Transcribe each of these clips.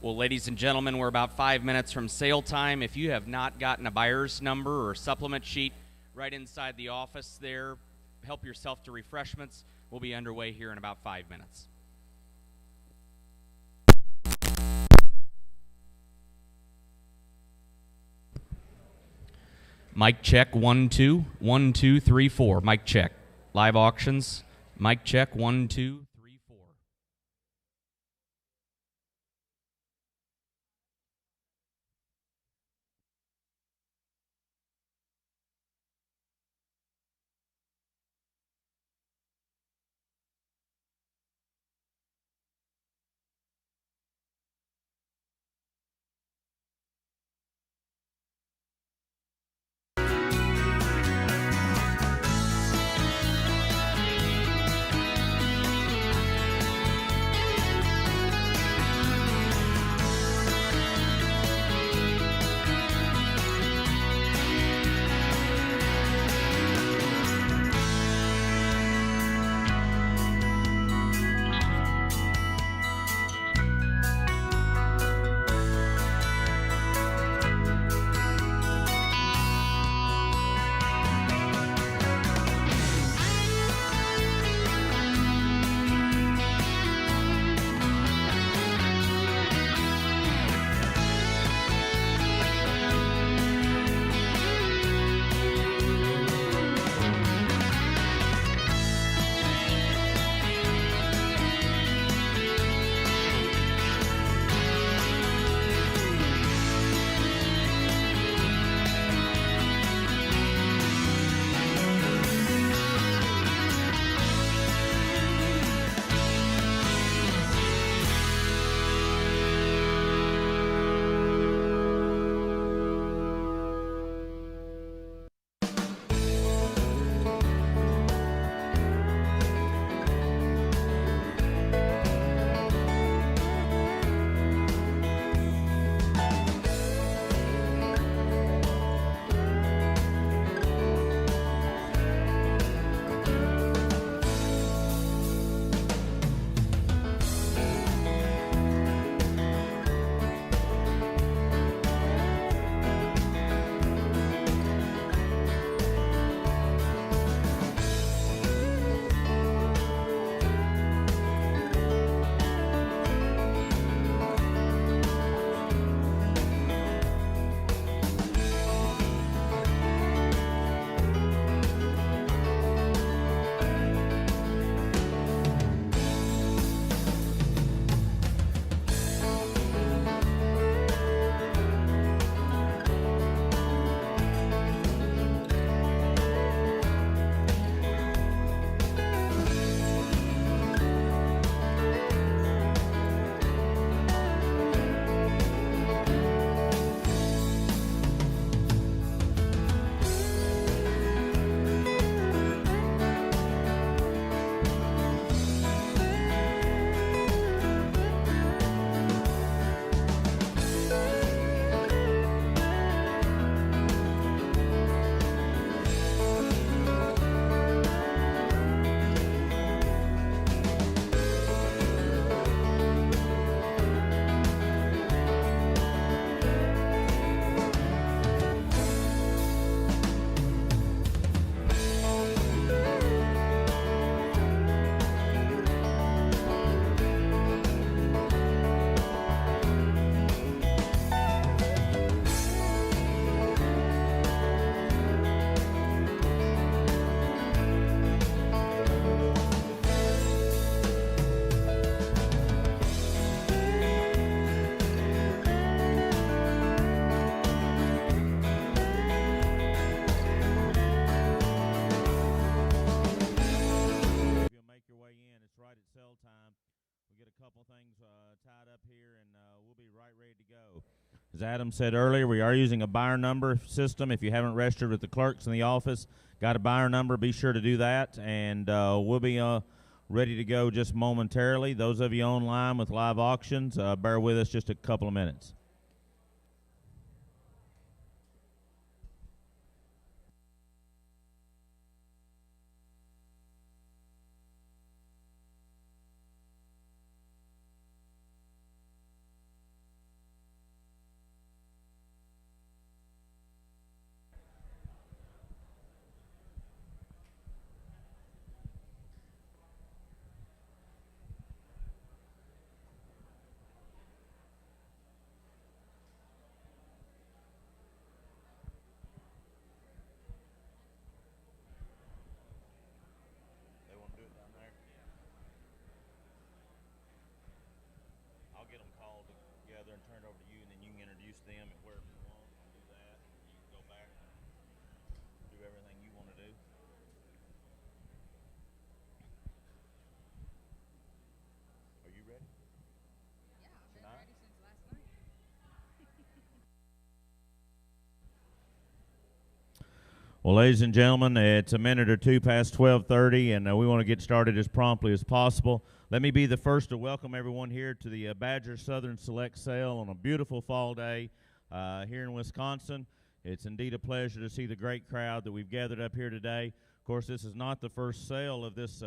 Well, ladies and gentlemen, we're about 5 minutes from sale time. If you have not gotten a buyer's number or supplement sheet right inside the office there, help yourself to refreshments. We'll be underway here in about 5 minutes. Mic check, 1 2 1 2 3 4. Mic check. Live auctions. Mic check, 1 2 3 4. Tied up here, and we'll be right ready to go. As Adam said earlier, we are using a buyer number system. If you haven't registered with the clerks in the office, got a buyer number, be sure to do that, and we'll be ready to go just momentarily. Those of you online with live auctions, bear with us just a couple of minutes. Well, ladies and gentlemen, it's a minute or two past 12:30, and we want to get started as promptly as possible. Let me be the first to welcome everyone here to the Badger Southern Select Sale on a beautiful fall day here in Wisconsin. It's indeed a pleasure to see the great crowd that we've gathered up here today. Of course, this is not the first sale of this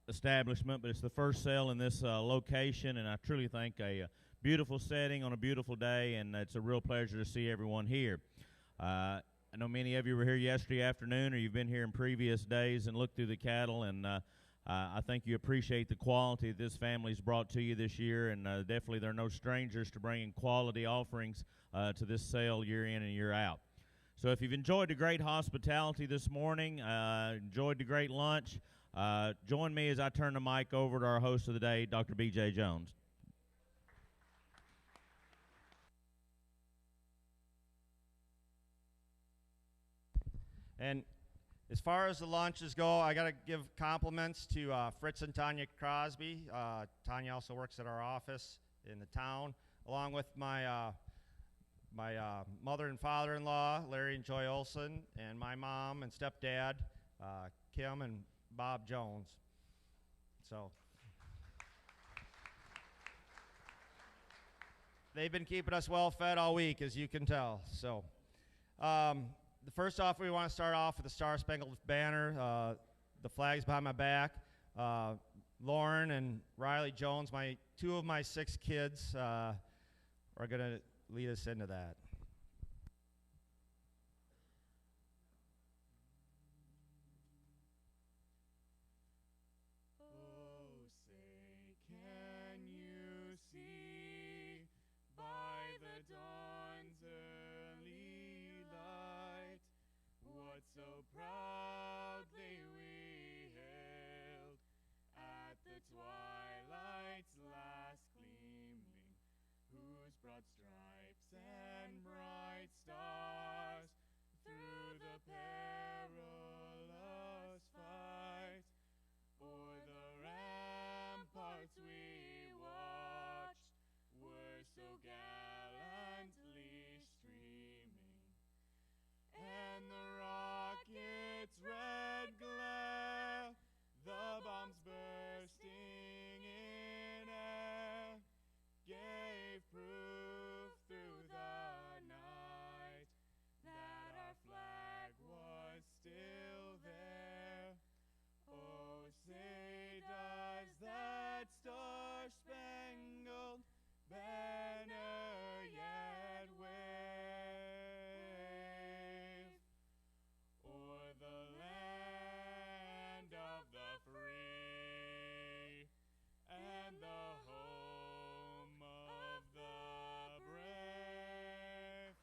establishment, but it's the first sale in this location, and I truly think a beautiful setting on a beautiful day, and it's a real pleasure to see everyone here. I know many of you were here yesterday afternoon, or you've been here in previous days and looked through the cattle, and I think you appreciate the quality that this family's brought to you this year, and definitely they're no strangers to bringing quality offerings to this sale year in and year out. So if you've enjoyed the great hospitality this morning, enjoyed the great lunch, join me as I turn the mic over to our host of the day, Dr. B.J. Jones. And as far as the lunches go, I got to give compliments to Fritz and Tanya Crosby. Tanya also works at our office in the town, along with my mother and father-in-law, Larry and Joy Olson, and my mom and stepdad, Kim and Bob Jones. So they've been keeping us well fed all week, as you can tell. So. First off, we want to start off with the Star Spangled Banner. The flag's behind my back. Lauren and Riley Jones, two of my 6 kids, are going to lead us into that. Oh, say, can you see by the dawn's early light what so proudly we hailed at the twilight's last gleaming, whose broad stripes and bright stars through the perilous fight o'er the ramparts we watched were so gallantly streaming, and the rocket's red glare, the bombs bursting in air, gave proof through the night that our flag was still there. Oh, say does that star-spangled banner yet wave o'er the land of the free and the home of the brave?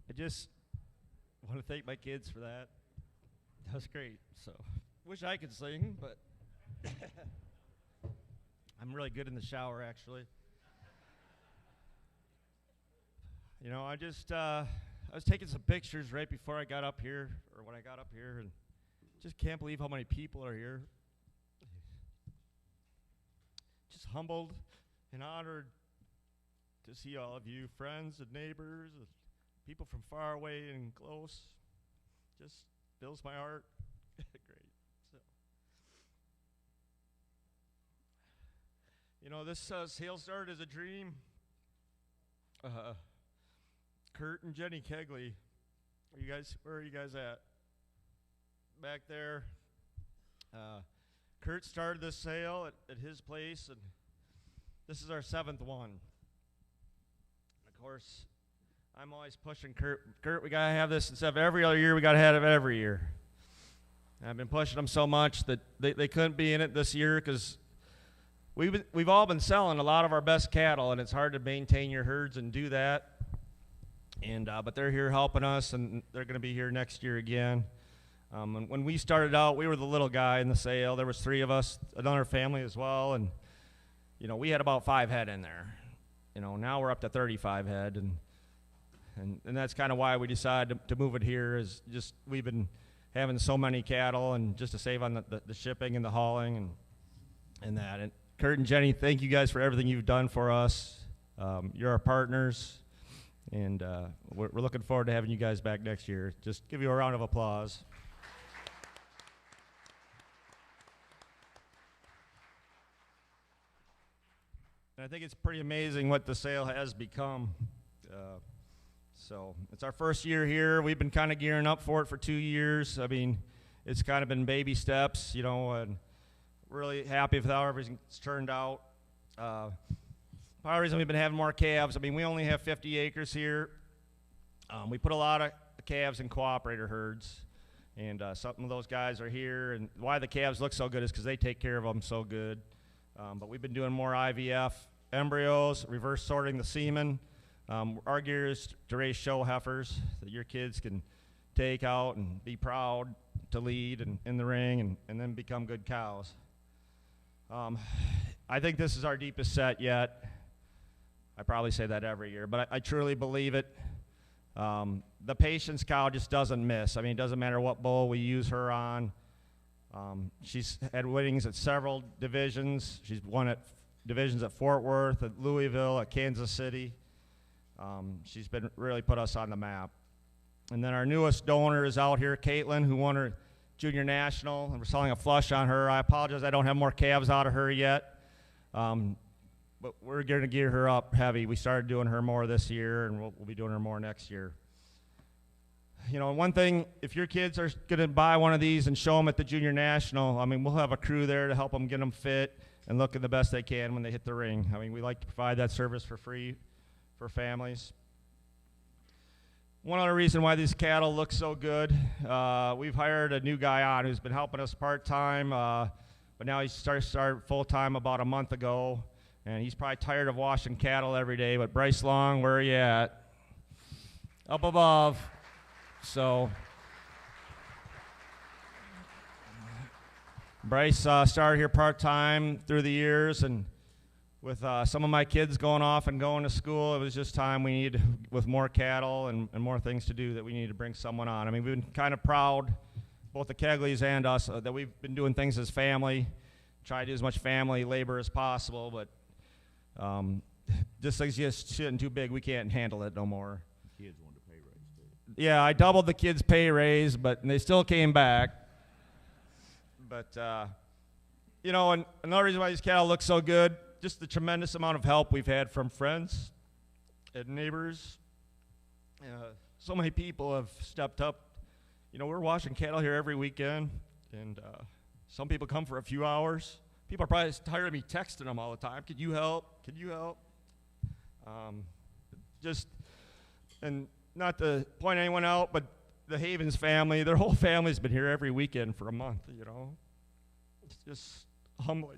I just want to thank my kids for that. That was great. So, wish I could sing, but I'm really good in the shower, actually. You know, I was taking some pictures right before I got up here, or when I got up here, and just can't believe how many people are here. Just humbled and honored to see all of you, friends and neighbors, and people from far away and close. Just fills my heart. Great. So, you know, this sale started as a dream. Kurt and Jenny Kegley, where are you guys at? Back there. Kurt started this sale at his place, and this is our 7th one. Of course, I'm always pushing Kurt, we got to have this instead of every other year, we got to have it every year. And I've been pushing them so much that they couldn't be in it this year because we've all been selling a lot of our best cattle, and it's hard to maintain your herds and do that. And but they're here helping us, and they're going to be here next year again. And when we started out, we were the little guy in the sale. There was 3 of us, another family as well, and we had about 5 head in there. Now we're up to 35 head, and that's kind of why we decided to move it here. Is just we've been having so many cattle, and just to save on the shipping and the hauling and that. And Kurt and Jenny, thank you guys for everything you've done for us. You're our partners, and we're looking forward to having you guys back next year. Just give you a round of applause. And I think it's pretty amazing what the sale has become. So it's our first year here. We've been kind of gearing up for it for 2 years. I mean, it's kind of been baby steps, and really happy with how everything's turned out. Part of the reason we've been having more calves, I mean, we only have 50 acres here. We put a lot of calves in cooperator herds, and some of those guys are here. And why the calves look so good is because they take care of them so good. But we've been doing more IVF embryos, reverse sorting the semen. Our gear is to raise show heifers that your kids can take out and be proud to lead in the ring and then become good cows. I think this is our deepest set yet. I probably say that every year, but I truly believe it. The patience cow just doesn't miss. I mean, it doesn't matter what bull we use her on. She's had winnings at several divisions. She's won at divisions at Fort Worth, at Louisville, at Kansas City. She's been really put us on the map. And then our newest donor is out here, Caitlin, who won her junior national, and we're selling a flush on her. I apologize, I don't have more calves out of her yet. But we're going to gear her up heavy. We started doing her more this year, and we'll be doing her more next year. One thing, if your kids are going to buy one of these and show them at the junior national, I mean, we'll have a crew there to help them get them fit and looking the best they can when they hit the ring. I mean, we like to provide that service for free for families. One other reason why these cattle look so good, we've hired a new guy on who's been helping us part-time, but now he started full-time about a month ago, and he's probably tired of washing cattle every day. But Bryce Long, where are you at? Up above. So Bryce started here part-time through the years, and with some of my kids going off and going to school, it was just time we needed, with more cattle and more things to do, that we needed to bring someone on. I mean, we've been kind of proud, both the Kegleys and us, that we've been doing things as family, try to do as much family labor as possible, but this thing's just getting too big. We can't handle it no more. Kids wanted a pay raise, too. Yeah, I doubled the kids' pay raise, but they still came back. But, and another reason why these cattle look so good, just the tremendous amount of help we've had from friends and neighbors. So many people have stepped up. We're washing cattle here every weekend, and some people come for a few hours. People are probably tired of me texting them all the time. Could you help? Could you help? And not to point anyone out, but the Havens family, their whole family's been here every weekend for a month, It's just humbling.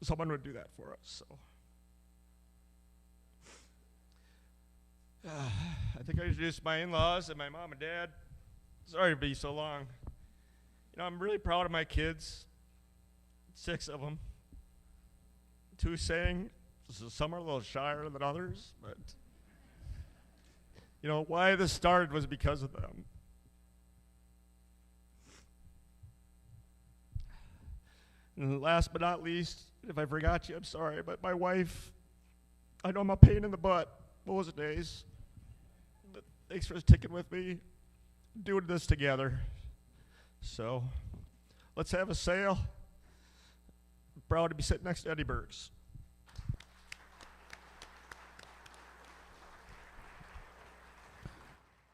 Someone would do that for us. So, I think I introduced my in-laws and my mom and dad. Sorry to be so long. I'm really proud of my kids. 6 of them. 2 sang. Some are a little shyer than others, but why this started was because of them. And last but not least, if I forgot you, I'm sorry, but my wife, I know I'm a pain in the butt most days, but thanks for sticking with me, doing this together. So, let's have a sale. I'm proud to be sitting next to Eddie Burks.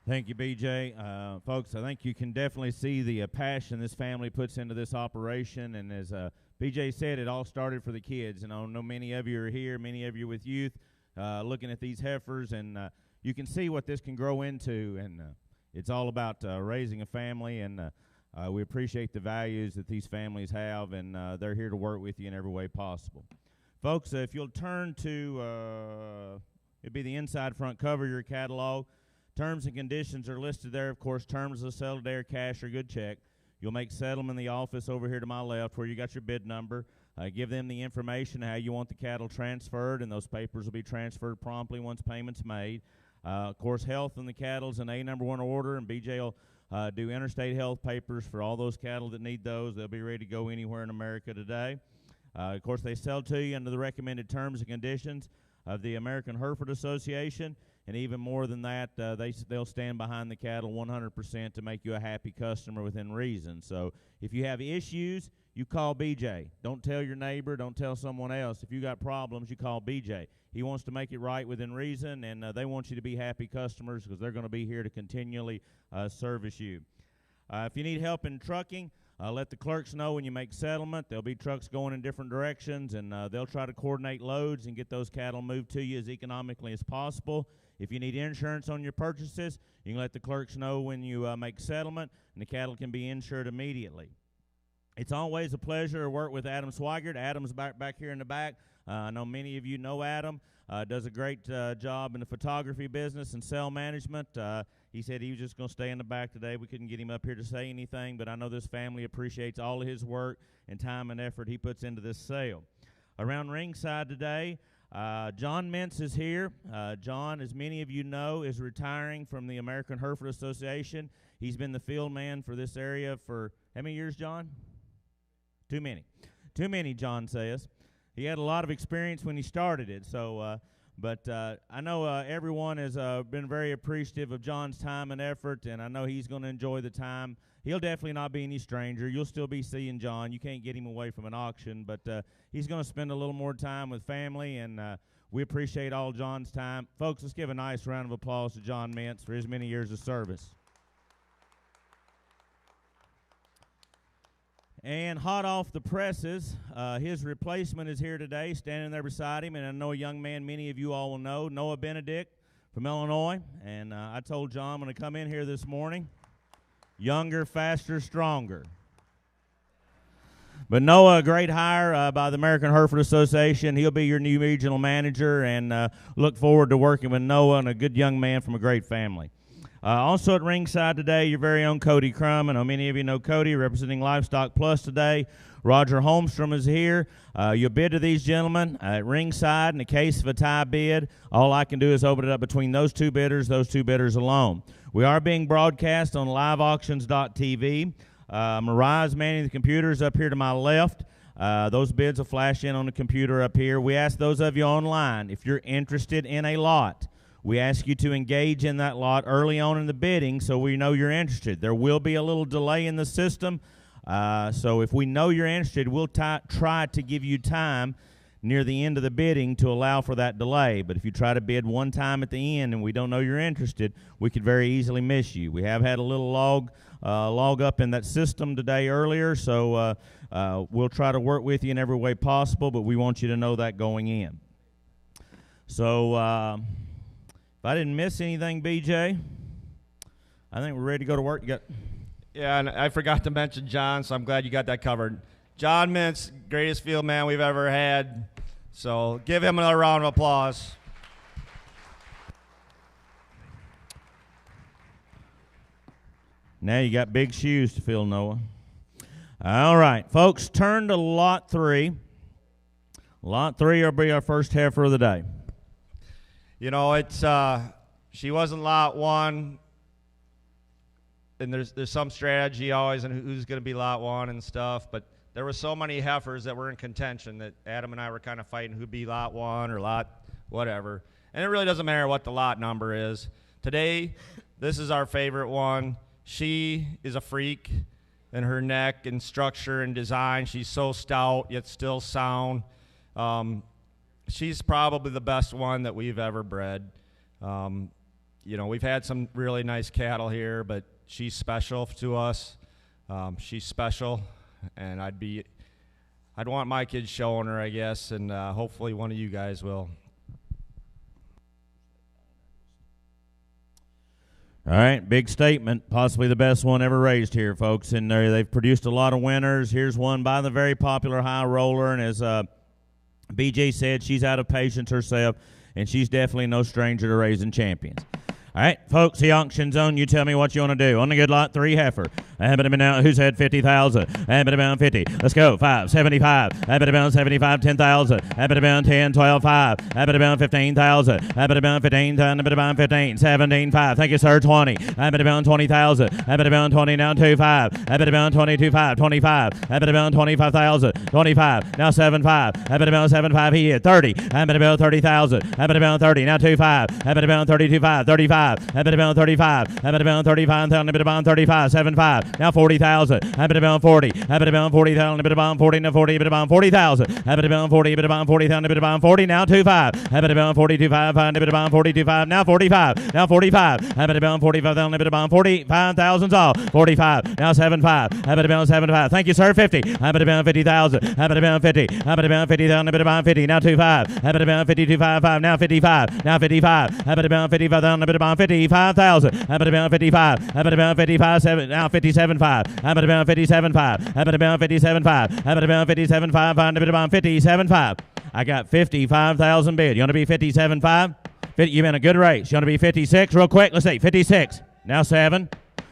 Thank you, BJ. Folks, I think you can definitely see the passion this family puts into this operation. And as BJ said, it all started for the kids. And I know many of you are here, many of you with youth, looking at these heifers. And you can see what this can grow into. And it's all about raising a family. And we appreciate the values that these families have. And they're here to work with you in every way possible. Folks, if you'll turn to, it'd be the inside front cover of your catalog. Terms and conditions are listed there. Of course, terms of sale, dare, cash, or good check. You'll make settlement in the office over here to my left where you got your bid number. Give them the information how you want the cattle transferred, and those papers will be transferred promptly once payment's made. Of course, health on the cattle is an #1 order, and BJ will do interstate health papers for all those cattle that need those. They'll be ready to go anywhere in America today. Of course, they sell to you under the recommended terms and conditions of the American Hereford Association, and even more than that, they'll stand behind the cattle 100% to make you a happy customer within reason. So if you have issues, you call BJ. Don't tell your neighbor. Don't tell someone else. If you got problems, you call BJ. He wants to make it right within reason, and they want you to be happy customers because they're going to be here to continually service you. If you need help in trucking, let the clerks know when you make settlement. There'll be trucks going in different directions, and they'll try to coordinate loads and get those cattle moved to you as economically as possible. If you need insurance on your purchases, you can let the clerks know when you make settlement, and the cattle can be insured immediately. It's always a pleasure to work with Adam Swigert. Adam's back here in the back. I know many of you know Adam. Does a great job in the photography business and cell management. He said he was just going to stay in the back today. We couldn't get him up here to say anything, but I know this family appreciates all of his work and time and effort he puts into this sale. Around ringside today, John Mintz is here. John, as many of you know, is retiring from the American Hereford Association. He's been the field man for this area for how many years, John? Too many. Too many, John says. He had a lot of experience when he started it, so but I know everyone has been very appreciative of John's time and effort, and I know he's going to enjoy the time. He'll definitely not be any stranger. You'll still be seeing John. You can't get him away from an auction, but he's going to spend a little more time with family, and we appreciate all John's time. Folks, let's give a nice round of applause to John Mintz for his many years of service. And hot off the presses, his replacement is here today, standing there beside him, and I know a young man many of you all will know, Noah Benedict from Illinois. And I told John I'm going to come in here this morning, younger, faster, stronger. But Noah, a great hire by the American Hereford Association. He'll be your new regional manager, and look forward to working with Noah, and a good young man from a great family. Also at ringside today, your very own Cody Crum. I know many of you know Cody, representing Livestock Plus today. Roger Holmstrom is here. You'll bid to these gentlemen at ringside. In the case of a tie bid, all I can do is open it up between those two bidders alone. We are being broadcast on liveauctions.tv. Mariah's manning the computers up here to my left. Those bids will flash in on the computer up here. We ask those of you online, if you're interested in a lot, we ask you to engage in that lot early on in the bidding so we know you're interested. There will be a little delay in the system, so if we know you're interested, we'll try to give you time near the end of the bidding to allow for that delay. But if you try to bid one time at the end and we don't know you're interested, we could very easily miss you. We have had a little log up in that system today earlier, so we'll try to work with you in every way possible, but we want you to know that going in. So if I didn't miss anything, BJ, I think we're ready to go to work. Yeah, and I forgot to mention John, so I'm glad you got that covered. John Mintz, greatest field man we've ever had. So give him another round of applause. Now you got big shoes to fill, Noah. All right, folks, turn to Lot 3. Lot 3 will be our first heifer of the day. You know, it's she wasn't Lot 1, and there's some strategy always on who's going to be Lot 1 and stuff, but there were so many heifers that were in contention that Adam and I were kind of fighting who'd be Lot 1 or Lot whatever. And it really doesn't matter what the lot number is. Today, this is our favorite one. She is a freak in her neck and structure and design. She's so stout yet still sound. She's probably the best one that we've ever bred. You know, we've had some really nice cattle here, but she's special to us. She's special, and I'd want my kids showing her, I guess, and hopefully one of you guys will. All right, big statement, possibly the best one ever raised here, folks. And they've produced a lot of winners. Here's one by the very popular High Roller, and as BJ said, she's out of patience herself, and she's definitely no stranger to raising champions. All right, folks, the auction zone, you tell me what you want to do. On the good lot, 3 heifer. Now, who said 50,000? About 50. Let's go. 5, 75. About 75, 10,000. About 10, 12, 5. About 15,000. About 15, about 15, 17, 5. Thank you, sir. 20. About 20,000. About 20, now 2, 5. About 22, 5. 25. About 25,000. 25. Now 7, 5. About 7, 5. He hit 30. About 30,000. About 30. Now 2, 5. About 32, 5. 35. About 35. About 35. About 35. 7, 5. Now 40,000. About 40. About 40,000. About 40. Now 40. About 40,000. About 40. About 40,000. About 40. Now 2, 5. About 42, 5. About 42, 5. Now 45. Now 45. About 45,000. About 45,000 all. 45. Now 7, 5. About 7, 5. Thank you, sir. 50. About 50,000. About 50. About 50,000. About 50. Now 2, 5. About 52, 5. 5. Now 55. Now 55. About 55,000. About 55,000. About 55. About 55. 7. Now 57, 5. About 57, 5. About 57, 5. About 57, 5. About 57, 5. I got 55,000 bid. You want to be 57, 5? You've been a good race. You want to be 56 real quick? Let's see. 56. Now 7.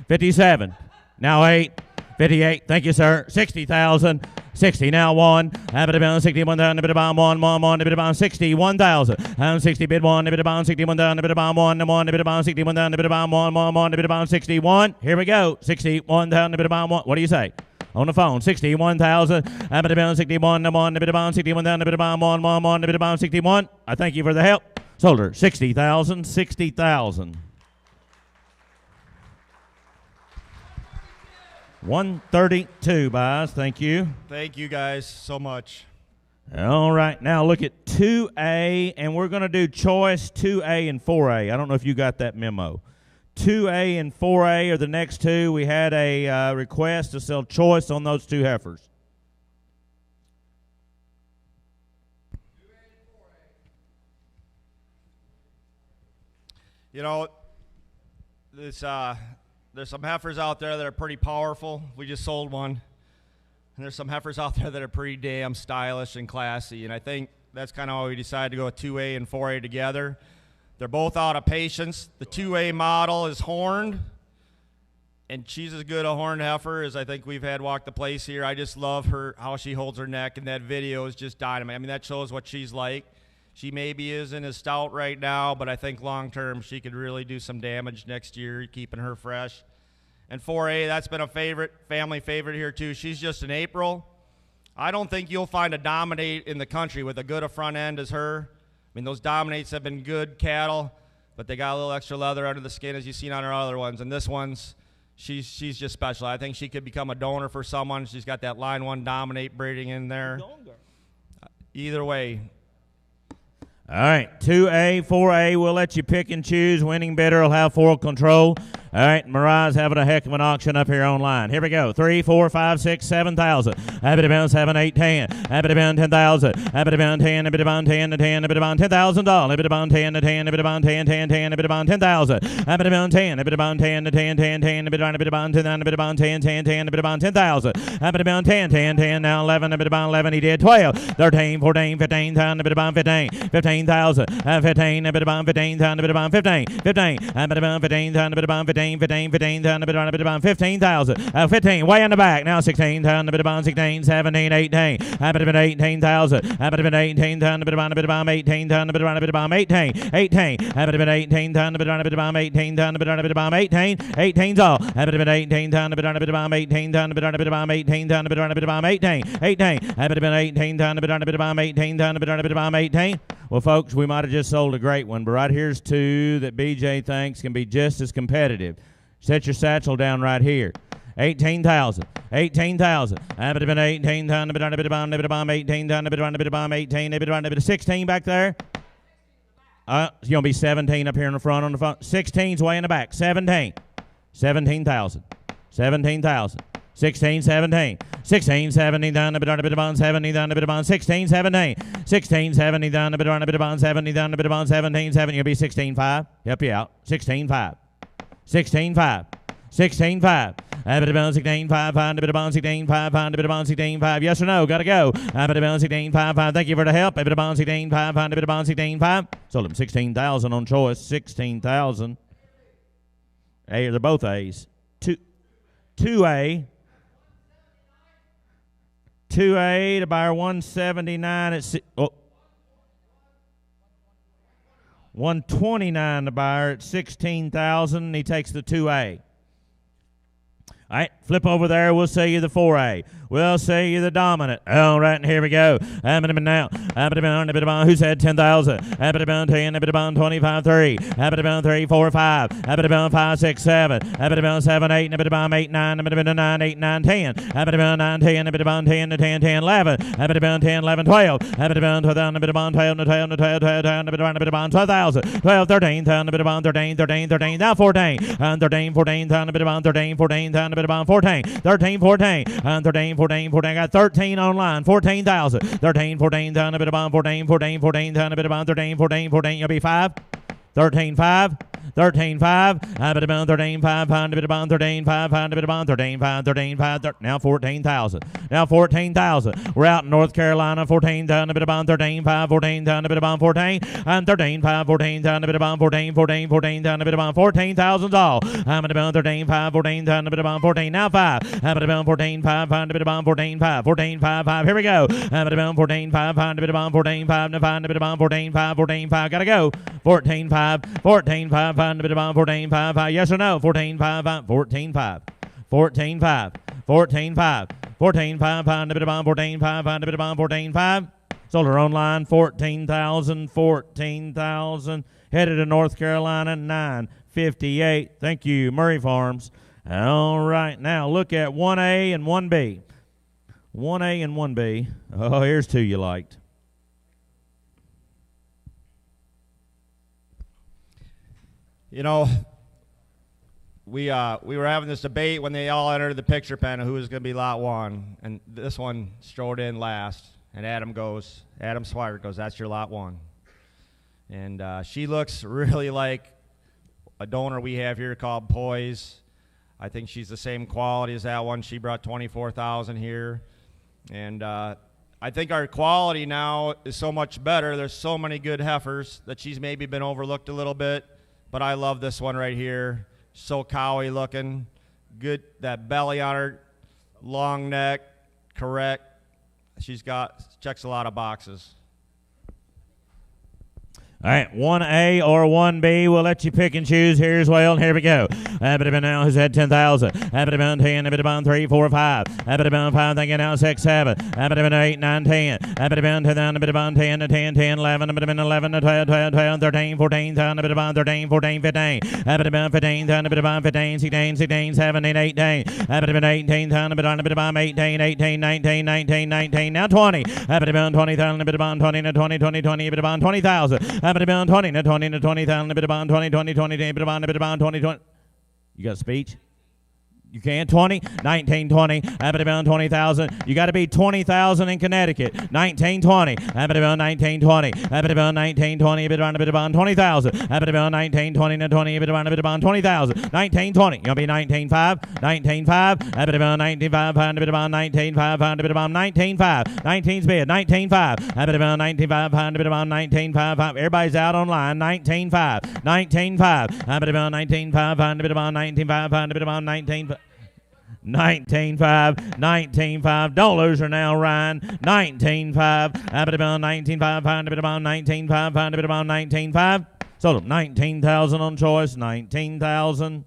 57. Now 8. 58. Thank you, sir. 60,000. 60 now 1. About 61,000. About 1. About 61,000. 60 bid 1. About 61,000. About 1. About 61,000. About 1. About 61. Here we go. 61,000. About 1. What do you say? On the phone, 61,000. About 61. About 61,000. About 1. About 61. I thank you for the help. Sold her 60,000. 60,000. 132 buys. Thank you. Thank you guys so much. All right. Now look at 2A, and we're going to do choice 2A and 4A. I don't know if you got that memo. 2A and 4A are the next two. We had a request to sell choice on those 2 heifers. You know, there's some heifers out there that are pretty powerful. We just sold one. And there's some heifers out there that are pretty damn stylish and classy. And I think that's kind of why we decided to go with 2A and 4A together. They're both out of patience. The 2A model is horned. And she's as good a horned heifer as I think we've had walk the place here. I just love her, how she holds her neck. And that video is just dynamite. I mean, that shows what she's like. She maybe isn't as stout right now, but I think long-term she could really do some damage next year, keeping her fresh. And 4A, that's been a favorite, family favorite here too. She's just an April. I don't think you'll find a Dominate in the country with a good a front end as her. I mean, those Dominates have been good cattle, but they got a little extra leather under the skin as you've seen on our other ones. And this one's, she's just special. I think she could become a donor for someone. She's got that line 1 Dominate breeding in there. Either way. All right, 2A, 4A, we'll let you pick and choose. Winning bidder will have full control. All right, Mariah's having a heck of an auction up here online. Here we go. 3, 4, 5, 6, 7,000. About 7, 8, 10. About 10,000. About 10. About 10 to 10. About $10,000. About 10 to 10. About 10, 10, 10. About 10,000. About 10. About 10 to 10, 10, 10. About 10. About 10, 10, 10. About 10,000. About 10, 10, 10. Now 11. About 11. He did 12. 13, 14, 15. About 15. 15,000. 15. About 15,000. About 15. 15. About 15,000. About 15. 15,000, about 15,000, 15, way in the back, now 16,000, about 16, 17, 18, about 18,000, about 18,000, about 18,000, about 18, 18, about 18,000, about 18,000, about 18, 18's all, about 18,000, about 18,000, about 18,000, about 18, 18, about 18,000, about 18,000, about 18. Well, folks, we might have just sold a great one, but right here's 2 that BJ thinks can be just as competitive. Set your satchel down right here. 18,000. 18,000. About 18,000. About 18,000. About 18. About 16 back there. It's going to be 17 up here in the front on the front. 16's way in the back. 17. 17,000. 17,000. 16, 17. 16, 17, down a bit on a bit of 17, down a bit of 16, 17. 16, 17, down a bit on a bit of 17, down a bit of 17, 7. You'll be 16, 5. Help you out. 16, 5. 16, 5. 16, 5. A bit of 16, 5, 5, a bit of 16, 5, 5, a bit of 16, 5. Yes or no? Gotta go. A bit of 16, 5, 5. Thank you for the help. A bit of 16, 5, 5, a bit of 16, 5. Sold him 16,000 on choice. 16,000. A, they're both A's. 2A. 2A to buyer 179 at 129 to buyer at 16,000. He takes the 2A. All right, flip over there. We'll see you the 4A. We'll see you the dominant. All right, and here we go. Now. Who's had 10,000? 10, 25, 3. 3, 4, 5. 5, 6, 7. 7, 8. 8, 9. 9, 8, 9, 10. 9, 10. 10 to 10, 10, 11. 10, 11, 12. 12, 12,000. 12, 13. 13. Now 14. 13, 14. 13, 14. 14. 13, 14. 13, 14, got 13 online, 14,000. 13, 14, 14, 14, 14, 13, 14, 14, you'll be 5. 13, 5. 13, 5. 13, 5. 13, 5. 13, 5. 13, 5. Now 14,000. Now 14,000. We're out in North Carolina. 14,000. 13, 5. 14,000. 14. And 13, 5. 14,000. 14. 14. 14,000. 14,000 all. 13, 5. 14,000. 14. Now 5. 14, 5. 14, 5. 14, 5. 5. Here we go. 14, 5. 14, 5. 14, 5. 14, 5. Gotta go. 14, 5. 14, 5. 14, 5, 5, yes or no? 14, 5, 5, 14, 5, 14, 5, 14, 5, 14, 5, 14, 5, 14, 5. Sold her online, 14,000, 14,000. Headed to North Carolina, 958. Thank you, Murray Farms. All right, now look at 1A and 1B. 1A and 1B. Oh, here's two you liked. You know, we were having this debate when they all entered the picture pen of who was going to be lot one, and this one strode in last, and Adam Swire goes, that's your lot one. And she looks really like a donor we have here called Poise. I think she's the same quality as that one. She brought 24,000 here. And I think our quality now is so much better. There's so many good heifers that she's maybe been overlooked a little bit. But I love this one right here. So cowy looking. Good, that belly on her, long neck, correct. Checks a lot of boxes. All right, 1A or 1B. We'll let you pick and choose here as well. Here we go. Now who's had 10,000? 10, 3, 4, 5. 5, thinking now 6, 7. 8, 9, 10. 10 to 10, 10, 11. 11 to 12, 12, 12, 13, 14, 13, 14, 15. 15, 15, 16, 16, 17, 18. 18, 18, 18, 19, 19, 19. Now 20. 20,000, 20 to 20, 20, 20, 20,000. 20 to 20 to 20,000, 20, 20, 20, 20, 20. You got a speech? You can. 20, 19, 20, 20,000. You got to be 20,000 in Connecticut. 19, 20, 19, 20, 19, 20, 20,000. 19, 20, 20, 20,000. 19, 20. You'll be 19, 5, 19, 5, 19, 5, 19, 5, 19, 5, 19's bid, 19, 5, 19, 5, 19, 5, everybody's out online. 19, 5, 19, 5, 19, 5, 19, 5, 19, 5. 19.5, 19.5. Don't lose her now, Ryan. 19.5, 19.5, 19.5, 19.5. Sold them 19,000 on choice, 19,000.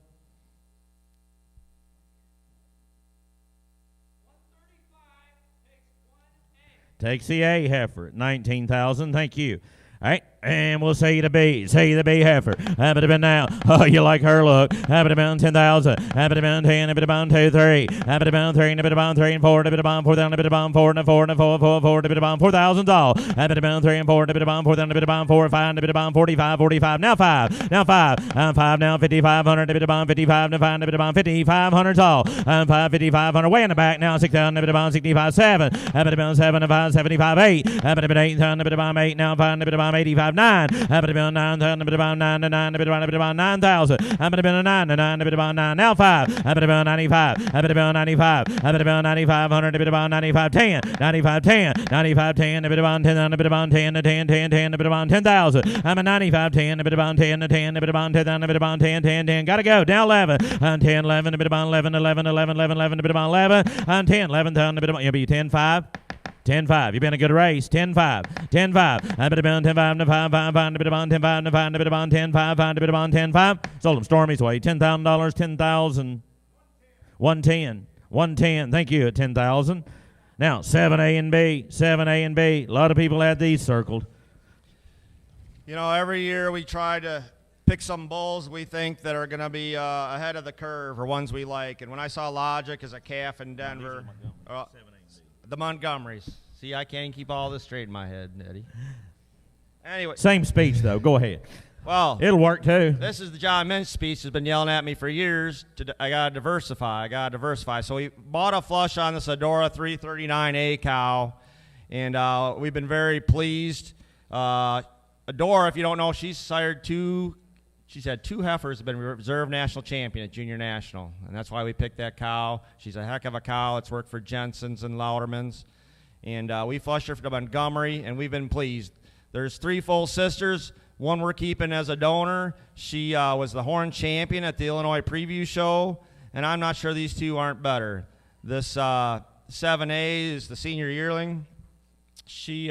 Takes the A heifer at 19,000. Thank you. All right, and we'll see the B. See the B heifer. Have it been now. Oh, you like her look. Have it been 10,000. Have it been 10. Have it been 2, 3. Have it been 3. Have it been 3 and 4. Have it been 4. Have it been 4 and 4 and 4 4 4. Have it been 4,000 all. Have it been 3 and 4. Have it been 4. Have it been 4 5. Have it been 45 45. Now 5. Now 5. 5 now 5,500. Have it been 55 and 5. Have it been 5,500 all. 5,500 way in the back now. 6,000. Have it been 65 7. Have it been 7 and 5 75 8. Have it been 8,000. Have it been 8 now 5. Have it been 85 5, 9. Have it been 9,000, a bit about 9 to 9, a bit about 9,000. Have it been a 9 to 9, a bit about 9. Now 5. Have it been 95. Have it been 95. Have it been 9,500, a bit about 95, 10. 95, 10. 95, 10, a bit about 10, a bit about 10 to 10, 10, 10, a bit about 10,000. I'm a 95, 10, a bit about 10 to 10, a bit about 10, a bit about 10, 10, 10. Gotta go. Down 11. 10, 11, a bit about 11, 11, 11, 11, 11, a bit about 11. 10, 11, 10, a bit about, you'll be 10, 5. 10-5. You've been a good race. 10-5. 10-5. I bet about 10-5 to 5, 5, 5, a bit about 10-5 to 5, a bit about 10-5, 5, a bit about 10-5. Sold him Stormy's way. $10,000, 10,000. 110. 110. Thank you at 10,000. Now, 7A and B. 7A and B. A lot of people had these circled. You know, every year we try to pick some bulls we think that are going to be ahead of the curve or ones we like. And when I saw Logic as a calf in Denver, the Montgomerys. See, I can't keep all this straight in my head, Eddie. Anyway. Same speech, though. Go ahead. Well, it'll work, too. This is the John Mintz speech that's been yelling at me for years. I got to diversify. I got to diversify. So we bought a flush on this Adora 339A cow, and we've been very pleased. Adora, if you don't know, she's had two heifers that have been reserve national champion at Junior National, and that's why we picked that cow. She's a heck of a cow. It's worked for Jensen's and Louderman's, and we flushed her for Montgomery, and we've been pleased. There's 3 full sisters. One we're keeping as a donor. She was the horn champion at the Illinois Preview Show, and I'm not sure these 2 aren't better. This 7A is the senior yearling. She's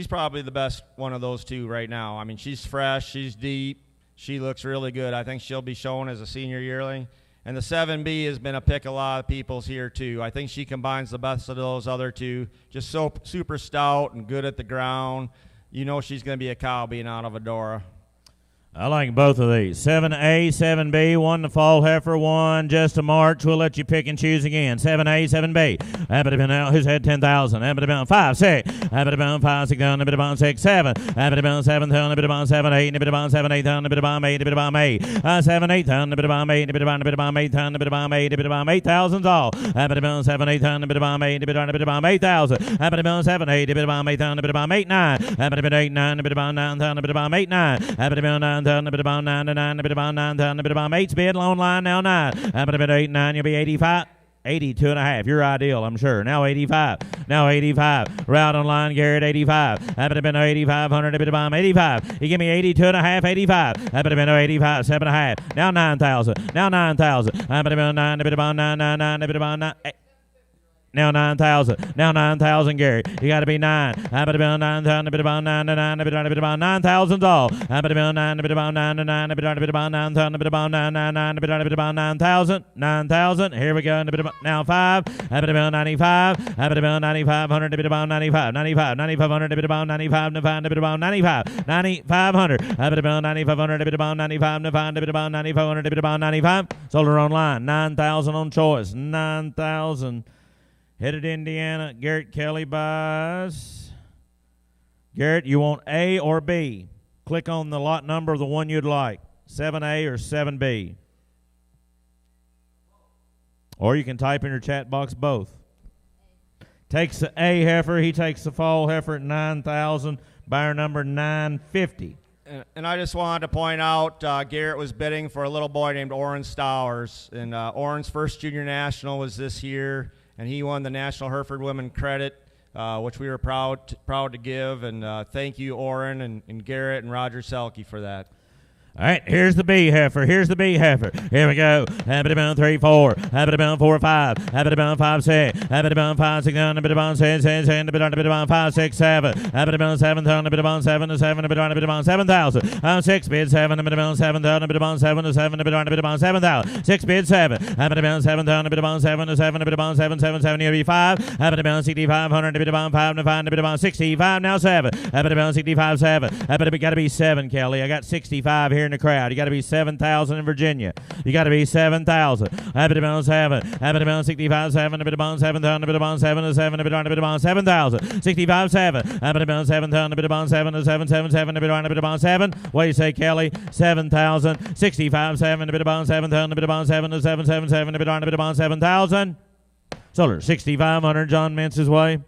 probably the best one of those 2 right now. I mean, she's fresh, she's deep, she looks really good. I think she'll be shown as a senior yearling. And the 7B has been a pick of a lot of people's here, too. I think she combines the best of those other 2. Just so super stout and good at the ground. You know she's going to be a cow being out of Adora. I like both of these. 7A, 7B, 1 the fall heifer, 1 just a March. We'll let you pick and choose again. 7A, 7B. Abbott been out. Who's had 10,000? Abbott been 5, 6. Abbott been 5, 6 down. Abbott been 6, 7. Abbott been 7 down. Abbott been 7, 8. Abbott been 7, 8 down. Abbott been 8. Abbott been 8. 7, 8 down. Abbott been 8. Abbott been 8 down. Abbott been 8. Abbott been 8,000 all. Abbott been 7, 8 down. Abbott been 8. Abbott been 8,000. Abbott been 7, 8. Abbott been 8 down. Abbott been 8, 9. Abbott been 8, 9. Abbott been 9 down. Abbott been 8, 9. Abbott been 9 down. Abbott been 9. 9, a bit about 9, a bit about 8's bid, long line now 9. A bit about 8, 9, you'll be 85. 82.5. You're ideal, I'm sure. Now 85. Now 85. Route on line, Garrett, 85. That would have been 8,500. A bit about 85. You give me 82.5, 85. That would have been 85, 7.5. Now 9,000. Now 9,000. That would have been 9, a bit about 9, 9, 9, a bit about 9. Now 9,000. Now 9,000, Gary. You got to be 9. I better be on 9,000. A bit about 9 to 9. A bit about 9,000 all. I better be on 9. A bit about 9 to 9. A bit about 9,000. A bit about 9, 9, 9. A bit about 9,000. 9,000. Here we go. A bit about now 5. I better be on 95. I better be on 9,500. A bit about 95. 95. 9,500. A bit about 95. A bit about 95. 9,500. I better be on 9,500. A bit about 95. A bit about 9,500. A bit about 95. Sold her online. 9,000 on choice. 9,000. Headed Indiana. Garrett Kelly buys. Garrett, you want A or B? Click on the lot number of the one you'd like. 7A or 7B. Or you can type in your chat box both. Takes the A heifer. He takes the fall heifer at 9,000. Buyer number 950. And I just wanted to point out, Garrett was bidding for a little boy named Oren Stowers. And Oren's first junior national was this year. And he won the National Hereford Women Credit, which we were proud to give. And thank you, Oren and Garrett and Roger Selke for that. All right, here's the B heifer. Here's the B heifer. Here we go. Habit about 3, 4. Habit about 4, 5. Habit about 5, 6. Habit about 5, 6. Down a bit about 6, 6. And a bit about 5, 6, 7. Habit about 7. Down a bit about 7 to 7. A bit about 7,000. 6 bid 7. A bit about 7. Down a bit about 7 to 7. A bit about 7,000. 6 bid 7. Habit about 7. Down a bit about 7 to 7. A bit about 7, 7, 7. You'll be 5. Habit about 6,500. A bit about 5 to 5. A bit about 65. Now 7. Habit about 65, 7. Habit got to be 7, Kelly. I got 65 here in the crowd. You got to be 7,000 in Virginia. You got to be 7,000. Habit about 7. Habit about 65, 7. A bit about 7,000. A bit about 7 to 7. A bit about 7,000. 65, 7. Habit about 7,000. A bit about 7 to 7, 7, 7. A bit about 7. What do you say, Kelly? 7,000. 65, 7. A bit about 7,000. A bit about 7 to 7, 7, 7. A bit about 7,000. Solar 6,500. John Mintz's way.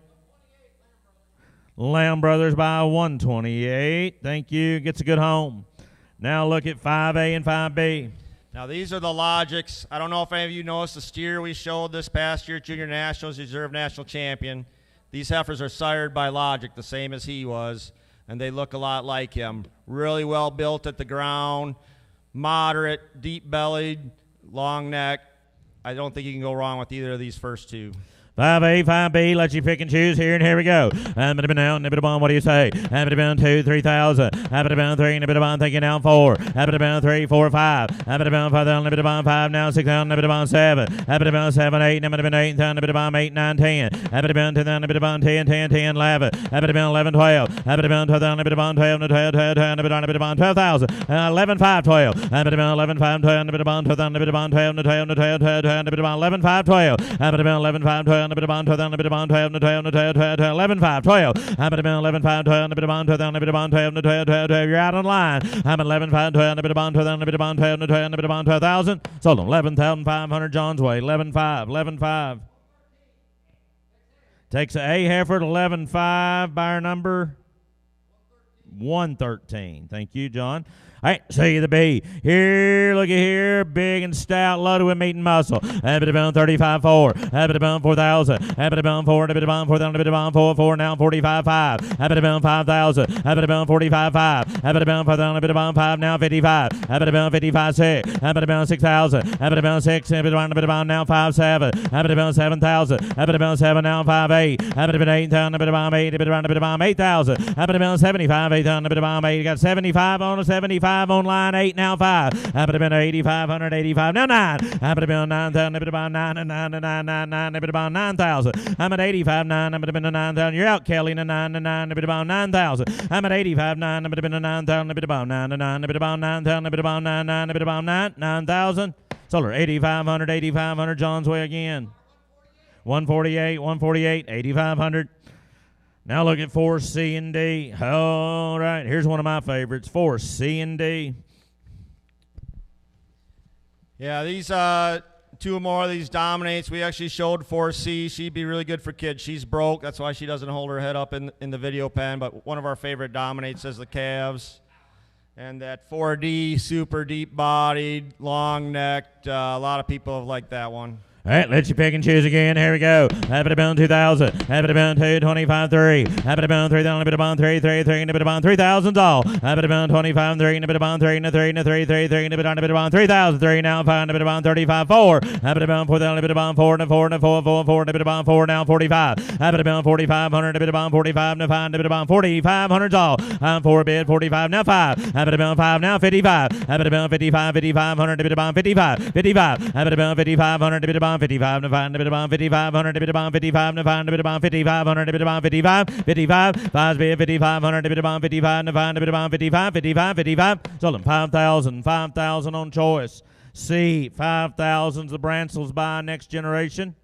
Lamb Brothers by 128. Thank you. Gets a good home. Now look at 5A and 5B. Now these are the Logics. I don't know if any of you noticed the steer we showed this past year at Junior Nationals, Reserve National Champion. These heifers are sired by Logic, the same as he was, and they look a lot like him. Really well built at the ground, moderate, deep-bellied, long neck. I don't think you can go wrong with either of these first two. 5A, 5B, let you pick and choose here, and here we go. What do you say? 2, 3,000. 3, thinking now 4. 3, 4, 5. 5 now 6, 7. 7, 8, 8, 9, 10. 10, 10, 10, 11. 11, 12. 12,000. 11, 5, 12. 11, 5, 12. 11, 5, 12. 11, 5, 12. 11, 5, 12. 11, 5, 12. You're out on line. I'm at 11, 5, 12. 12,000. Sold them. 11,500 John's Way. 11, 5. 11, 5. Takes a heifer to 11, 5. Buyer number 113. Thank you, John. All right, see the B. Here, looky here, big and stout, loaded with meat and muscle. 35, 4. 4,000. 4, 4, now 45, 5. 5,000. 45, 5. 5, now 55. 55, 6. 6,000. 6, now 5, 7. 7,000. 7, now 5, 8. 8,000. 8,000. 75, 8,000. 8. Got 75 on a 75. On line 8, now 5. 8,500, 85, now 9. 9,000, 9,000. I'm at 85, 9, 9,000. You're out, Kelly, 9, 9,000. I'm at 85, 9, 9,000. 9,000. Solar, 8,500, John's Way again. 148, 8,500. Now look at 4C and D. All right, here's one of my favorites, 4C and D. Yeah, these two or more of these dominates. We actually showed 4C. She'd be really good for kids. She's broke. That's why she doesn't hold her head up in the video pen. But one of our favorite dominates is the calves. And that 4D, super deep-bodied, long-necked. A lot of people have liked that one. All right, let you pick and choose again. Here we go. Happy to bound 2,000. Happy to bound 2, 25, 3. Happy to bound 3,000. Happy to bound 3, 3, 3. Happy to bound 3,000 all. Happy to bound 25, 3. Happy to bound 3, 3, 3, 3, 3. Happy to bound 3,000, 3. Now 5. Happy to bound 35, 4. Happy to bound 4,000. Happy to bound 4, 4, 4, 4, 4. Happy to bound 4, now 45. Happy to bound 4,500. Happy to bound 45, now 5. Happy to bound 4,500 all. I'm 4 bid, 45, now 5. Happy to bound 5, now 55. Happy to bound 55, 5,500. Happy to bound 55, 55. Happy to bound 5,500. Happy to bound 55, now 5. 5,500, 55, 5,500, 5,500, 55, 55, 5 bid, 5,500, 55, 55, 55, 55. Sold them 5,000, 5,000 on choice. C, 5,000's the Bransels by Next Generation.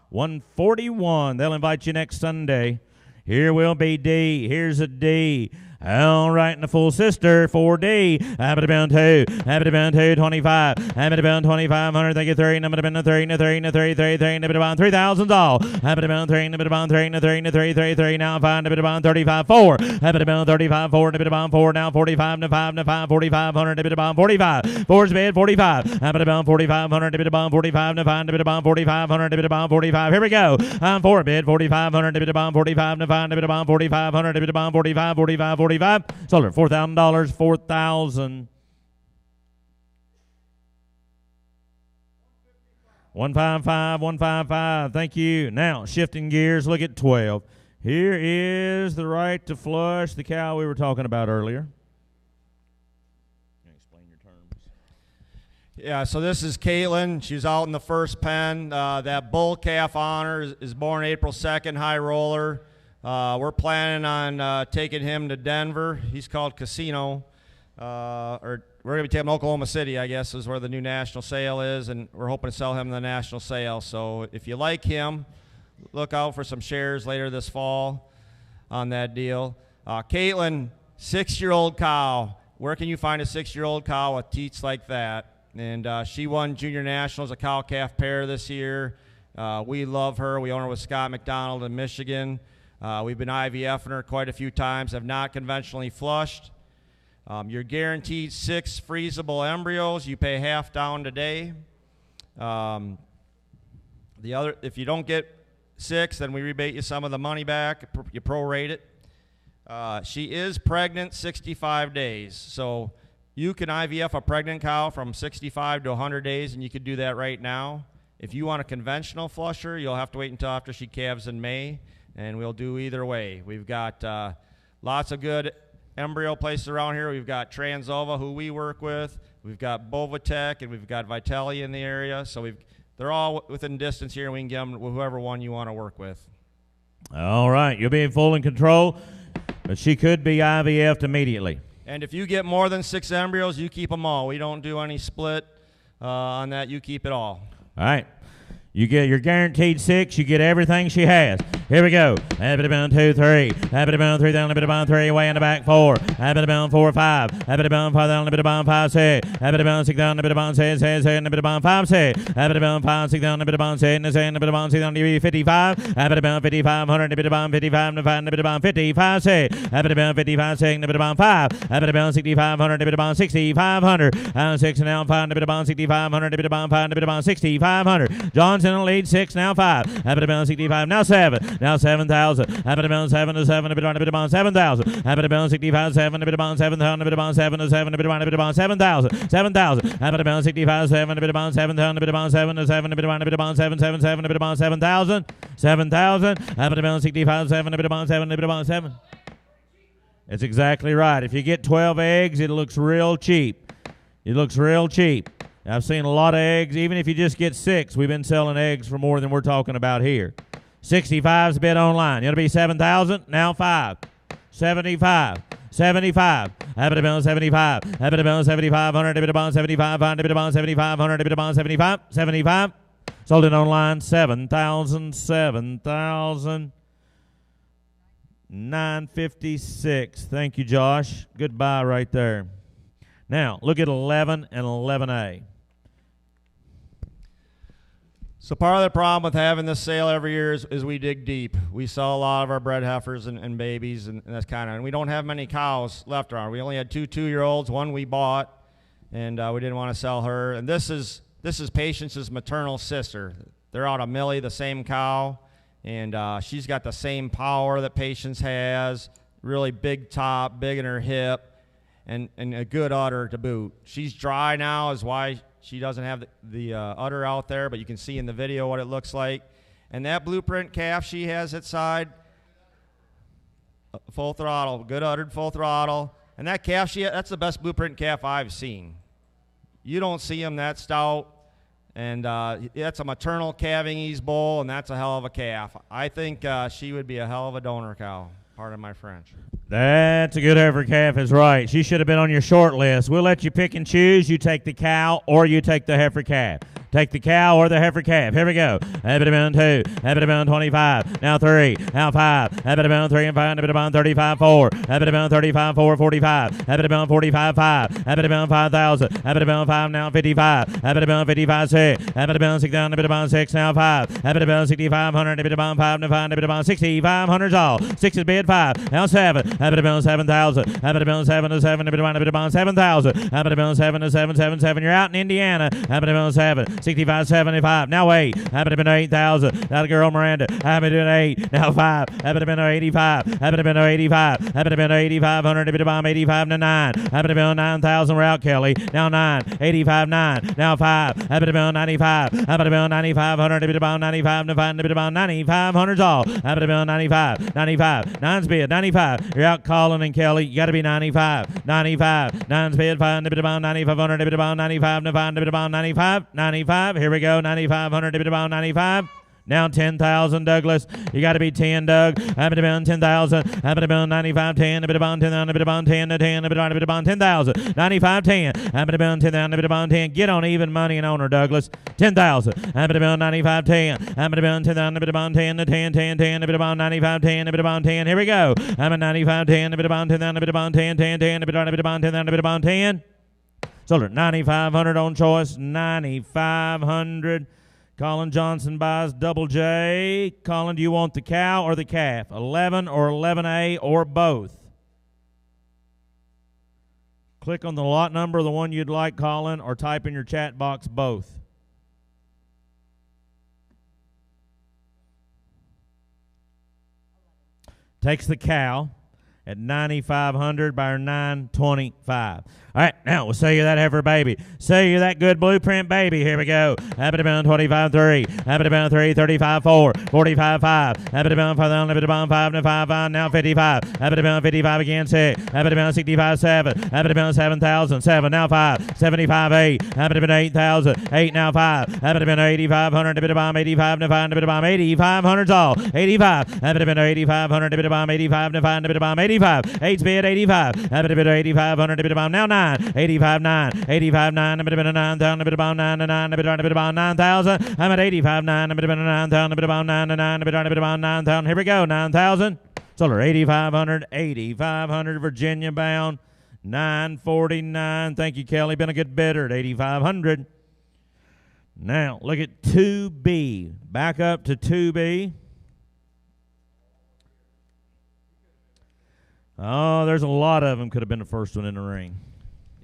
141. They'll invite you next Sunday. Here will be D. Here's a D. All right, and the full sister, 4D. Happy to bound 2. Happy to bound 2, 25. Happy to bound 2,500. Thank you, 3. Happy to bound 3, 3, 3, 3, 3. Happy to bound 3,000 all. Happy to bound 3, happy to bound 3, 3, 3, 3, 3. Now 5. Happy to bound 35, 4. Happy to bound 35, 4. Happy to bound 4. Now 45, 5, 4,500. Happy to bound 45. 4's bid, 45. Happy to bound 4,500. Happy to bound 45, 5. Happy to bound 4,500. Happy to bound 45. Here we go. I'm 4 bid, 4,500. Happy to bound 45, 5. Happy to bound 4,500. Happy to bound 45, 45, 45. Sold her $4,000, 4,000. 155, 155. Thank you. Now, shifting gears, look at 12. Here is the right to flush, the cow we were talking about earlier. Can you explain your terms? Yeah, so this is Caitlin. She's out in the first pen. That bull calf honor is born April 2nd, high roller. We're planning on taking him to Denver. He's called Casino. Or we're going to be taking him to Oklahoma City, I guess, is where the new national sale is, and we're hoping to sell him in the national sale. So if you like him, look out for some shares later this fall on that deal. Caitlin, 6-year-old cow. Where can you find a 6-year-old cow with teats like that? And she won junior nationals, a cow-calf pair this year. We love her. We own her with Scott McDonald in Michigan. We've been IVFing her quite a few times, have not conventionally flushed. You're guaranteed 6 freezable embryos. You pay half down today. If you don't get 6, then we rebate you some of the money back. You prorate it. She is pregnant 65 days. So you can IVF a pregnant cow from 65 to 100 days, and you could do that right now. If you want a conventional flusher, you'll have to wait until after she calves in May, and we'll do either way. We've got lots of good embryo places around here. We've got Transova, who we work with. We've got Bovatech, and we've got Vitelli in the area. So they're all within distance here, and we can get them whoever one you want to work with. All right. You'll be in full control, but she could be IVF'd immediately. And if you get more than 6 embryos, you keep them all. We don't do any split on that. You keep it all. All right. You're guaranteed 6. You get everything she has. Here we go. Happy to bound 2, 3. Happy to bound 3 down a bit of bound 3. Way in the back 4. Happy to bound 4, 5. Happy to bound 5 down a bit of bound 5, 6. Happy to bound 6 down a bit of bound 6, 6, 6, a bit of bound 5, 6. Happy to bound 5, 6 down a bit of bound 6, 6, a bit of bound 6 down to 55. Happy to bound 55, 100 a bit of bound 55, and 5 a bit of bound 55, 6. Happy to bound 55, 6 a bit of bound 5. Happy to bound 65, 100 a bit of bound 6500. 6 and now 5 a bit of bound 6500 a bit of bound 5 a bit of bound 6500. Johnson in lead 6 now 5. Happy to bound 65 now 7. Now 7,000. Happy to bound 7 to 7 a bit of bound 7,000. Happy to bound 65 7 a bit of bound 7,000 a bit of bound 7 to 7 a bit of bound 7,000. 7,000. Happy to bound 65 7 a bit of bound 7,000 a bit of bound 7 to 7 a bit of bound 7 7 7 a bit of bound 7,000. 7,000. Happy to bound 65 7 a bit of bound 7 a bit of bound 7. It's exactly right. If you get 12 eggs, it looks real cheap. It looks real cheap. I've seen a lot of eggs. Even if you just get 6, we've been selling eggs for more than we're talking about here. 65's a bit online. It'll be 7,000, now 5. 75. 75. Happy to bound 75. Happy to bound 75. 100 a bit of bound 75. 100 a bit of bound 75. 100 a bit of bound 75. 75. Sold it online. 7,000. 7,000. 956. Thank you, Josh. Goodbye right there. Now, look at 11 and 11A. So part of the problem with having this sale every year is we dig deep. We sell a lot of our bred heifers and babies and that's kind of, and we don't have many cows left around. We only had 2 2-year-olds, one we bought, and we didn't want to sell her. And this is Patience's maternal sister. They're out of Millie, the same cow, and she's got the same power that Patience has, really big top, big in her hip, and a good udder to boot. She's dry now is why she doesn't have the udder out there, but you can see in the video what it looks like. And that blueprint calf she has at side, full throttle, good uddered, full throttle. And that calf, that's the best blueprint calf I've seen. You don't see them that stout. And that's a maternal calving ease bull, and that's a hell of a calf. I think she would be a hell of a donor cow, pardon my French. That's a good heifer calf is right. She should have been on your short list. We'll let you pick and choose. You take the cow or you take the heifer calf. Take the cow or the heifer calf. Here we go. Happy to bound 2. Happy to bound 25. Now 3. Now 5. Happy to bound 3 and 5. Happy to bound 35 4. Happy to bound 35 4 45. Happy to bound 45 5. Happy to bound 5,000. Happy to bound 5 now 55. Happy to bound 55 6. Happy to bound 6 down. Happy to bound 6 now 5. Happy to bound 6,500. Happy to bound 5 now 5. Happy to bound 6,500 all. 6 is bid 5. Now 7. Happy to bound 7,000. Happy to bound 7 to 7. Happy to bound 7,000. Happy to bound 7 to 7 7 7. You're out in Indiana. Happy to bound 7. 65 75. Now 8. Happy to been 8,000. That girl Miranda. Happy to been 8. Now 5. Happy to been 85. Happy to been 85. Happy to been 8,500. Happy to bomb 85 to 9. Happy to been 9,000. We're out, Kelly. Now 9. 85 9. Now 5. Happy to been 95. Happy to been 9,500. Happy to bomb 95 to 5. Happy to bomb 9,500 all. Happy to been 95. 95. 9's bid. 95. You're out, Colin and Kelly. You got to be 95. 95. 9's bid. 5. Happy to bomb 9,500. Happy to bomb 95 to 5. Happy to bomb 95. 95. Here we go. 9,500. Happy to bomb 95. Now 10,000, Douglas. You got to be 10, Doug. Happy to bound 10,000. Happy to bound 95, 10. Happy to bound 10,000. Happy to bound 10 to 10. Happy to bound 10,000. 95, 10. Happy to bound 10,000. Happy to bound 10. Get on even money and owner, Douglas. 10,000. Happy to bound 95, 10. Happy to bound 10,000. Happy to bound 10 to 10, 10, 10. Happy to bound 95, 10. Happy to bound 10. Here we go. Happy 95, 10. Happy to bound 10,000. Happy to bound 10, 10, 10. Happy to bound 10,000. Happy to bound 10. Sold her 9,500 on choice. 9,500. Colin Johnson buys Double J. Colin, do you want the cow or the calf? 11 or 11A or both? Click on the lot number of the one you'd like, Colin, or type in your chat box both. Takes the cow at 9,500 by our 925. All right, now we'll sell you that heifer baby. Sell you that good blueprint baby. Here we go. Happy to bound 25.3. Happy to bound 3, 35.4, 45.5. Happy to bound 5, happy to bound 5, and 5, now 55. Happy to bound 55 again, 6. Happy to bound 65.7. Happy to bound 7,000, 7, now 5. 75.8. Happy to bound 8,000, 8, now 5. Happy to bound 8,500. Happy to bound 85, now 5. Happy to bound 8,500's all. 85. Happy to bound 8,500. Happy to bound 85, now 5. Happy to bound 85. 8's bid 85. Happy to bound 8,500. Happy to bound now 9. 85, 9, 85, 9, a bit of 9,000, a bit about 9 to 9, a bit about 9,000. I'm at 85, 9, a bit about 9,000, a bit about 9 to 9, a bit about 9,000. Here we go, 9,000. Solar 8,500, 8,500, Virginia bound, 949. Thank you, Kelly. Been a good bidder at 8,500. Now, look at 2B. Back up to 2B. Oh, there's a lot of them. Could have been the first one in the ring.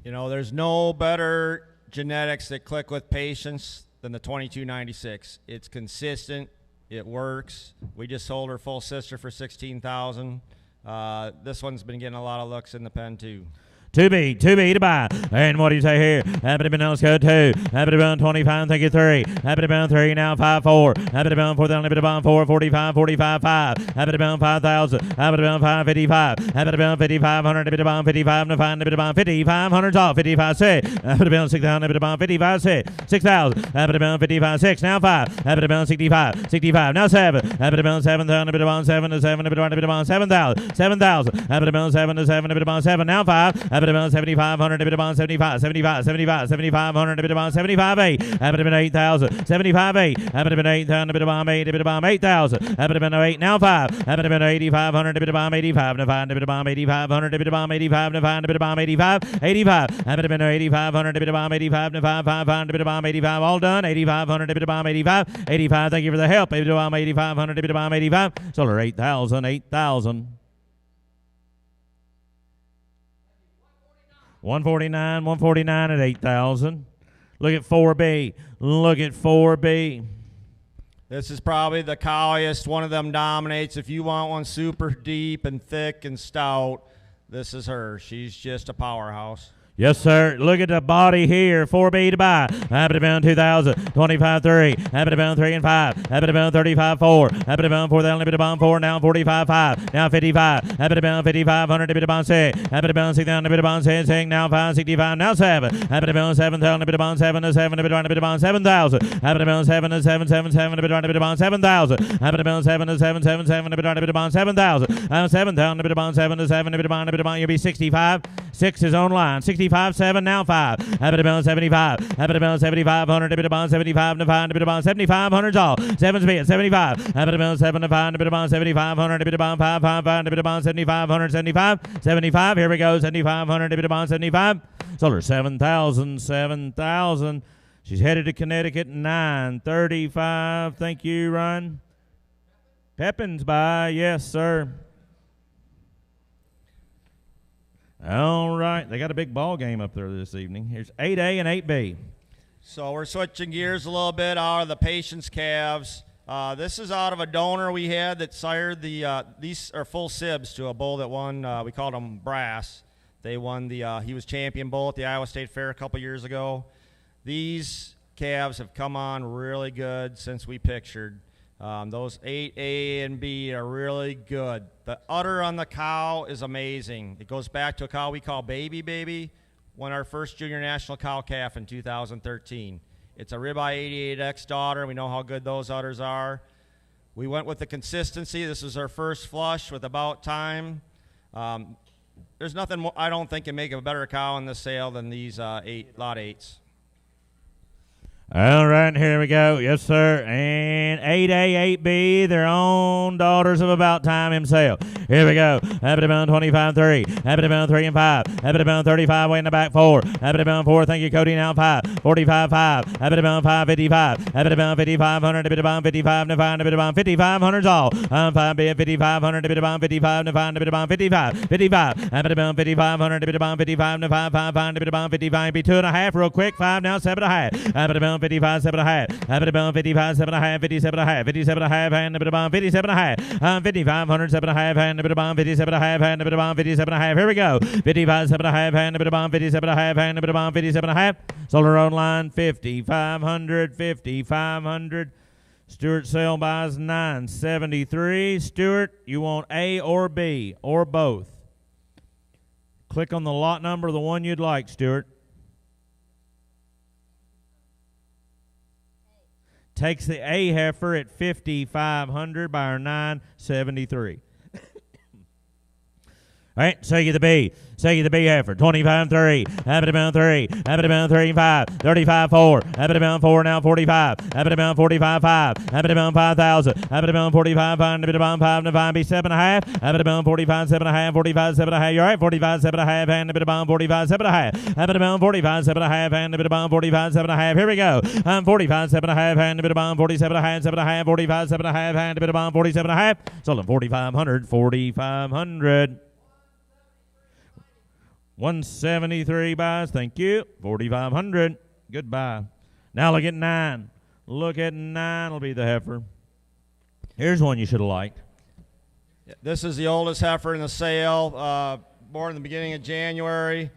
You know, there's no better genetics that click with patience than the 2296. It's consistent. It works. We just sold her full sister for $16,000. This one's been getting a lot of looks in the pen, too. 2B to buy. And what do you say here? Happy to be let's go 2. Happy to be on 25, thank you 3. Happy to be on 3, now 5, 4. Happy to be on 4, then happy to be on 4, 45, 45, 5. Happy to be on 5,000. Happy to be on 5, 55. Happy to be on 5,500. Happy to be on 55, no 5. Happy to be on 5,500 off. 55, 6. Happy to be on 6,000. Happy to be on 55, 6. 6,000. Happy to be on 55, 6. Now 5. Happy to be on 65. 65, now 7. Happy to be on 7,000. Happy to be on 7 to 7. Happy to be on 7,000. 7,000. Happy to be on 7 to 7. Happy to be on 7. Now 5. Happy to be on 7,500, a bit about 75, 75, 75, 7,500, a bit about 75, 8, happy to be 8,000, 75, 8, happy to be 8,000, a bit about 8, a bit about 8,000, happy to be 8, now 5, happy to be 8,500, a bit about 85, now 5, a bit about 8,500, a bit about 85, now 5, a bit about 85, 85, happy to be 8,500, a bit about 85, now 5, 500, a bit about 85, all done, 8,500, a bit about 85, 85, thank you for the help, a bit about 8,500, a bit about 85, solar 8,000, 8,000. 149 at 8,000. Look at 4B. Look at 4B. This is probably the cowiest. One of them dominates. If you want one super deep and thick and stout, this is her. She's just a powerhouse. Yes, sir. Look at the body here. 4B to buy. Happy to be on 2,000. 25.3. Happy to be on 3 and 5. Happy to be on 35.4. Happy to be on 4,000. Happy to be on 4. Now 45.5. Now 55. Happy to be on 5,500. Happy to be on 6. Happy to be on 6,000. Happy to be on 6. Now 5. 65. Now 7. Happy to be on 7,000. Happy to be on 7 to 7. Happy to be on 7,000. Happy to be on 7 to 7. 7, 7. Happy to be on 7,000. Happy to be on 7 to 7. 7, 7. Happy to be on 7,000. 7,000. Happy to be on 7 to 7. Happy to be on. You'll be 65. 6 is online. 65, 7, now 5. Happy to be on 75. Happy to be on 7,500. Happy to be on 75 to 5. Happy to be on 7,500 all. 7's be at 75. Happy to be on 7 to 5. Happy to be on 7,500. Happy to be on 5, 5, 5. Happy to be on 7,500. 75. 75. Here we go. 7,500. Happy to be on 75. Solar 7,000. 7,000. She's headed to Connecticut. 9:35. Thank you, Ryan. Pepin's by. Yes, sir. All right, they got a big ball game up there this evening. Here's 8A and 8B. So we're switching gears a little bit out of the patience calves. This is out of a donor we had that sired these are full sibs to a bull that won. We called him Brass. They won he was champion bull at the Iowa State Fair a couple years ago. These calves have come on really good since we pictured. Those 8A and B are really good. The udder on the cow is amazing. It goes back to a cow we call Baby. Won our first junior national cow calf in 2013. It's a ribeye 88X daughter. We know how good those udders are. We went with the consistency. This is our first flush with About Time. There's nothing more, I don't think can make a better cow in this sale than these lot 8s. All right, here we go. Yes, sir. And 8A, 8B, their own daughters of About Time himself. Here we go. Happy to bound 25-3. Happy to bound 3 and 5. Happy to bound 35, way in the back 4. Happy to bound 4. Thank you, Cody. Now 5. 45-5. Happy to bound 5, 55. Happy to bound 5,500. Happy to bound 55 to 5. Happy to bound 5,500's all. 5 bid 5,500. Happy to bound 55 to 5. Happy to bound 55. 55. Happy to bound 5,500. Happy to bound 55 to 5. 5. Happy to bound 55. Be 2.5 real quick. 5 now 7.5. Happy to bound 55, 7.5. Happy to bound 55, 7.5. 57.5. 57.5. And happy to bound 57.5. 5,500, 7.5. And happy to bound 57.5. And happy to bound 57.5. Here we go. 55, 7.5. And happy to bound 57.5. And happy to bound 57.5. Sold her own line 5,500. 5,500. Stewart sale buys 973. Stewart, you want A or B or both? Click on the lot number, the one you'd like, Stewart. Takes the A heifer at 5,500 by our 973. All right, say you the B. Say you the B heifer. 25-3. Happy to bound 3. Happy to bound 3 and 5. 35-4. Happy to bound 4 now 45. Happy to bound 45-5. Happy to bound 5,000. Happy to bound 45. Happy to bound 5 to 5 be 7.5. Happy to bound 45 7.5. 45 7.5. You're right. 45 7.5. Happy to bound 45 7.5. Happy to bound 45 7.5. Happy to bound 45 7.5. Here we go. 45 7.5. Happy to bound 47.5. 7.5. 45 7.5. Happy to bound 47.5. Sold them 4,500. 4,500. 173 buys. Thank you. 4,500. Goodbye. Now look at 9. Look at 9 will be the heifer. Here's one you should have liked. This is the oldest heifer in the sale, born in the beginning of January.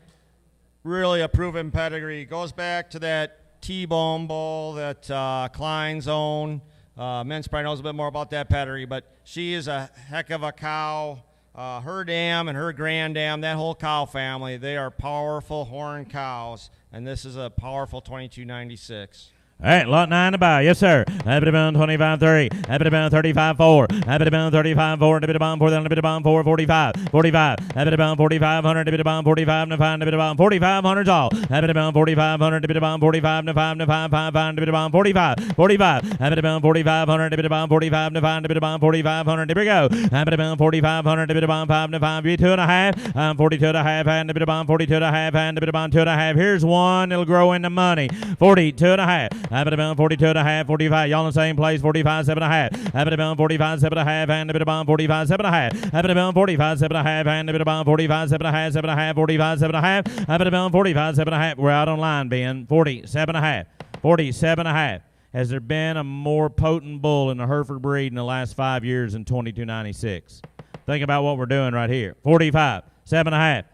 Really a proven pedigree. Goes back to that T-bone bull that Klein's own. Mintz probably knows a bit more about that pedigree, but she is a heck of a cow. Her dam and her grand dam, that whole cow family, they are powerful horn cows, and this is a powerful 2296. All right, lot 9 to buy. Yes, sir. Happy to bound 25-3. Happy to bound 35-4. Happy to bound 35-4. Happy to bound 4. Happy to bound 4. 45. 45. Happy to bound 4,500. Happy to bound 45 to 5. Happy to bound 4,500's all. Happy to bound 4,500. Happy to bound 45 to 5 to 5. 5. Happy to bound 45. 45. Happy to bound 4,500. Happy to bound 45 to 5. Happy to bound 4,500. Here we go. Happy to bound 4,500. Happy to bound 5 to 5. Be 2.5. 42.5. Happy to bound 42.5. Happy to bound 2.5. Here's one. It'll grow into money. 42.5. Happy to bound 42.5, 45. Y'all in the same place. 45, 7.5. Happy to bound 45, 7.5. And happy to bound 45, 7.5. Happy to bound 45, 7.5. And happy to bound 45, 7.5. 7.5. 45, 7.5. Happy to bound 45, 7.5. We're out on line, Ben. 47.5. 47.5. Has there been a more potent bull in the Hereford breed in the last 5 years than 2296? Think about what we're doing right here. 45, 7.5.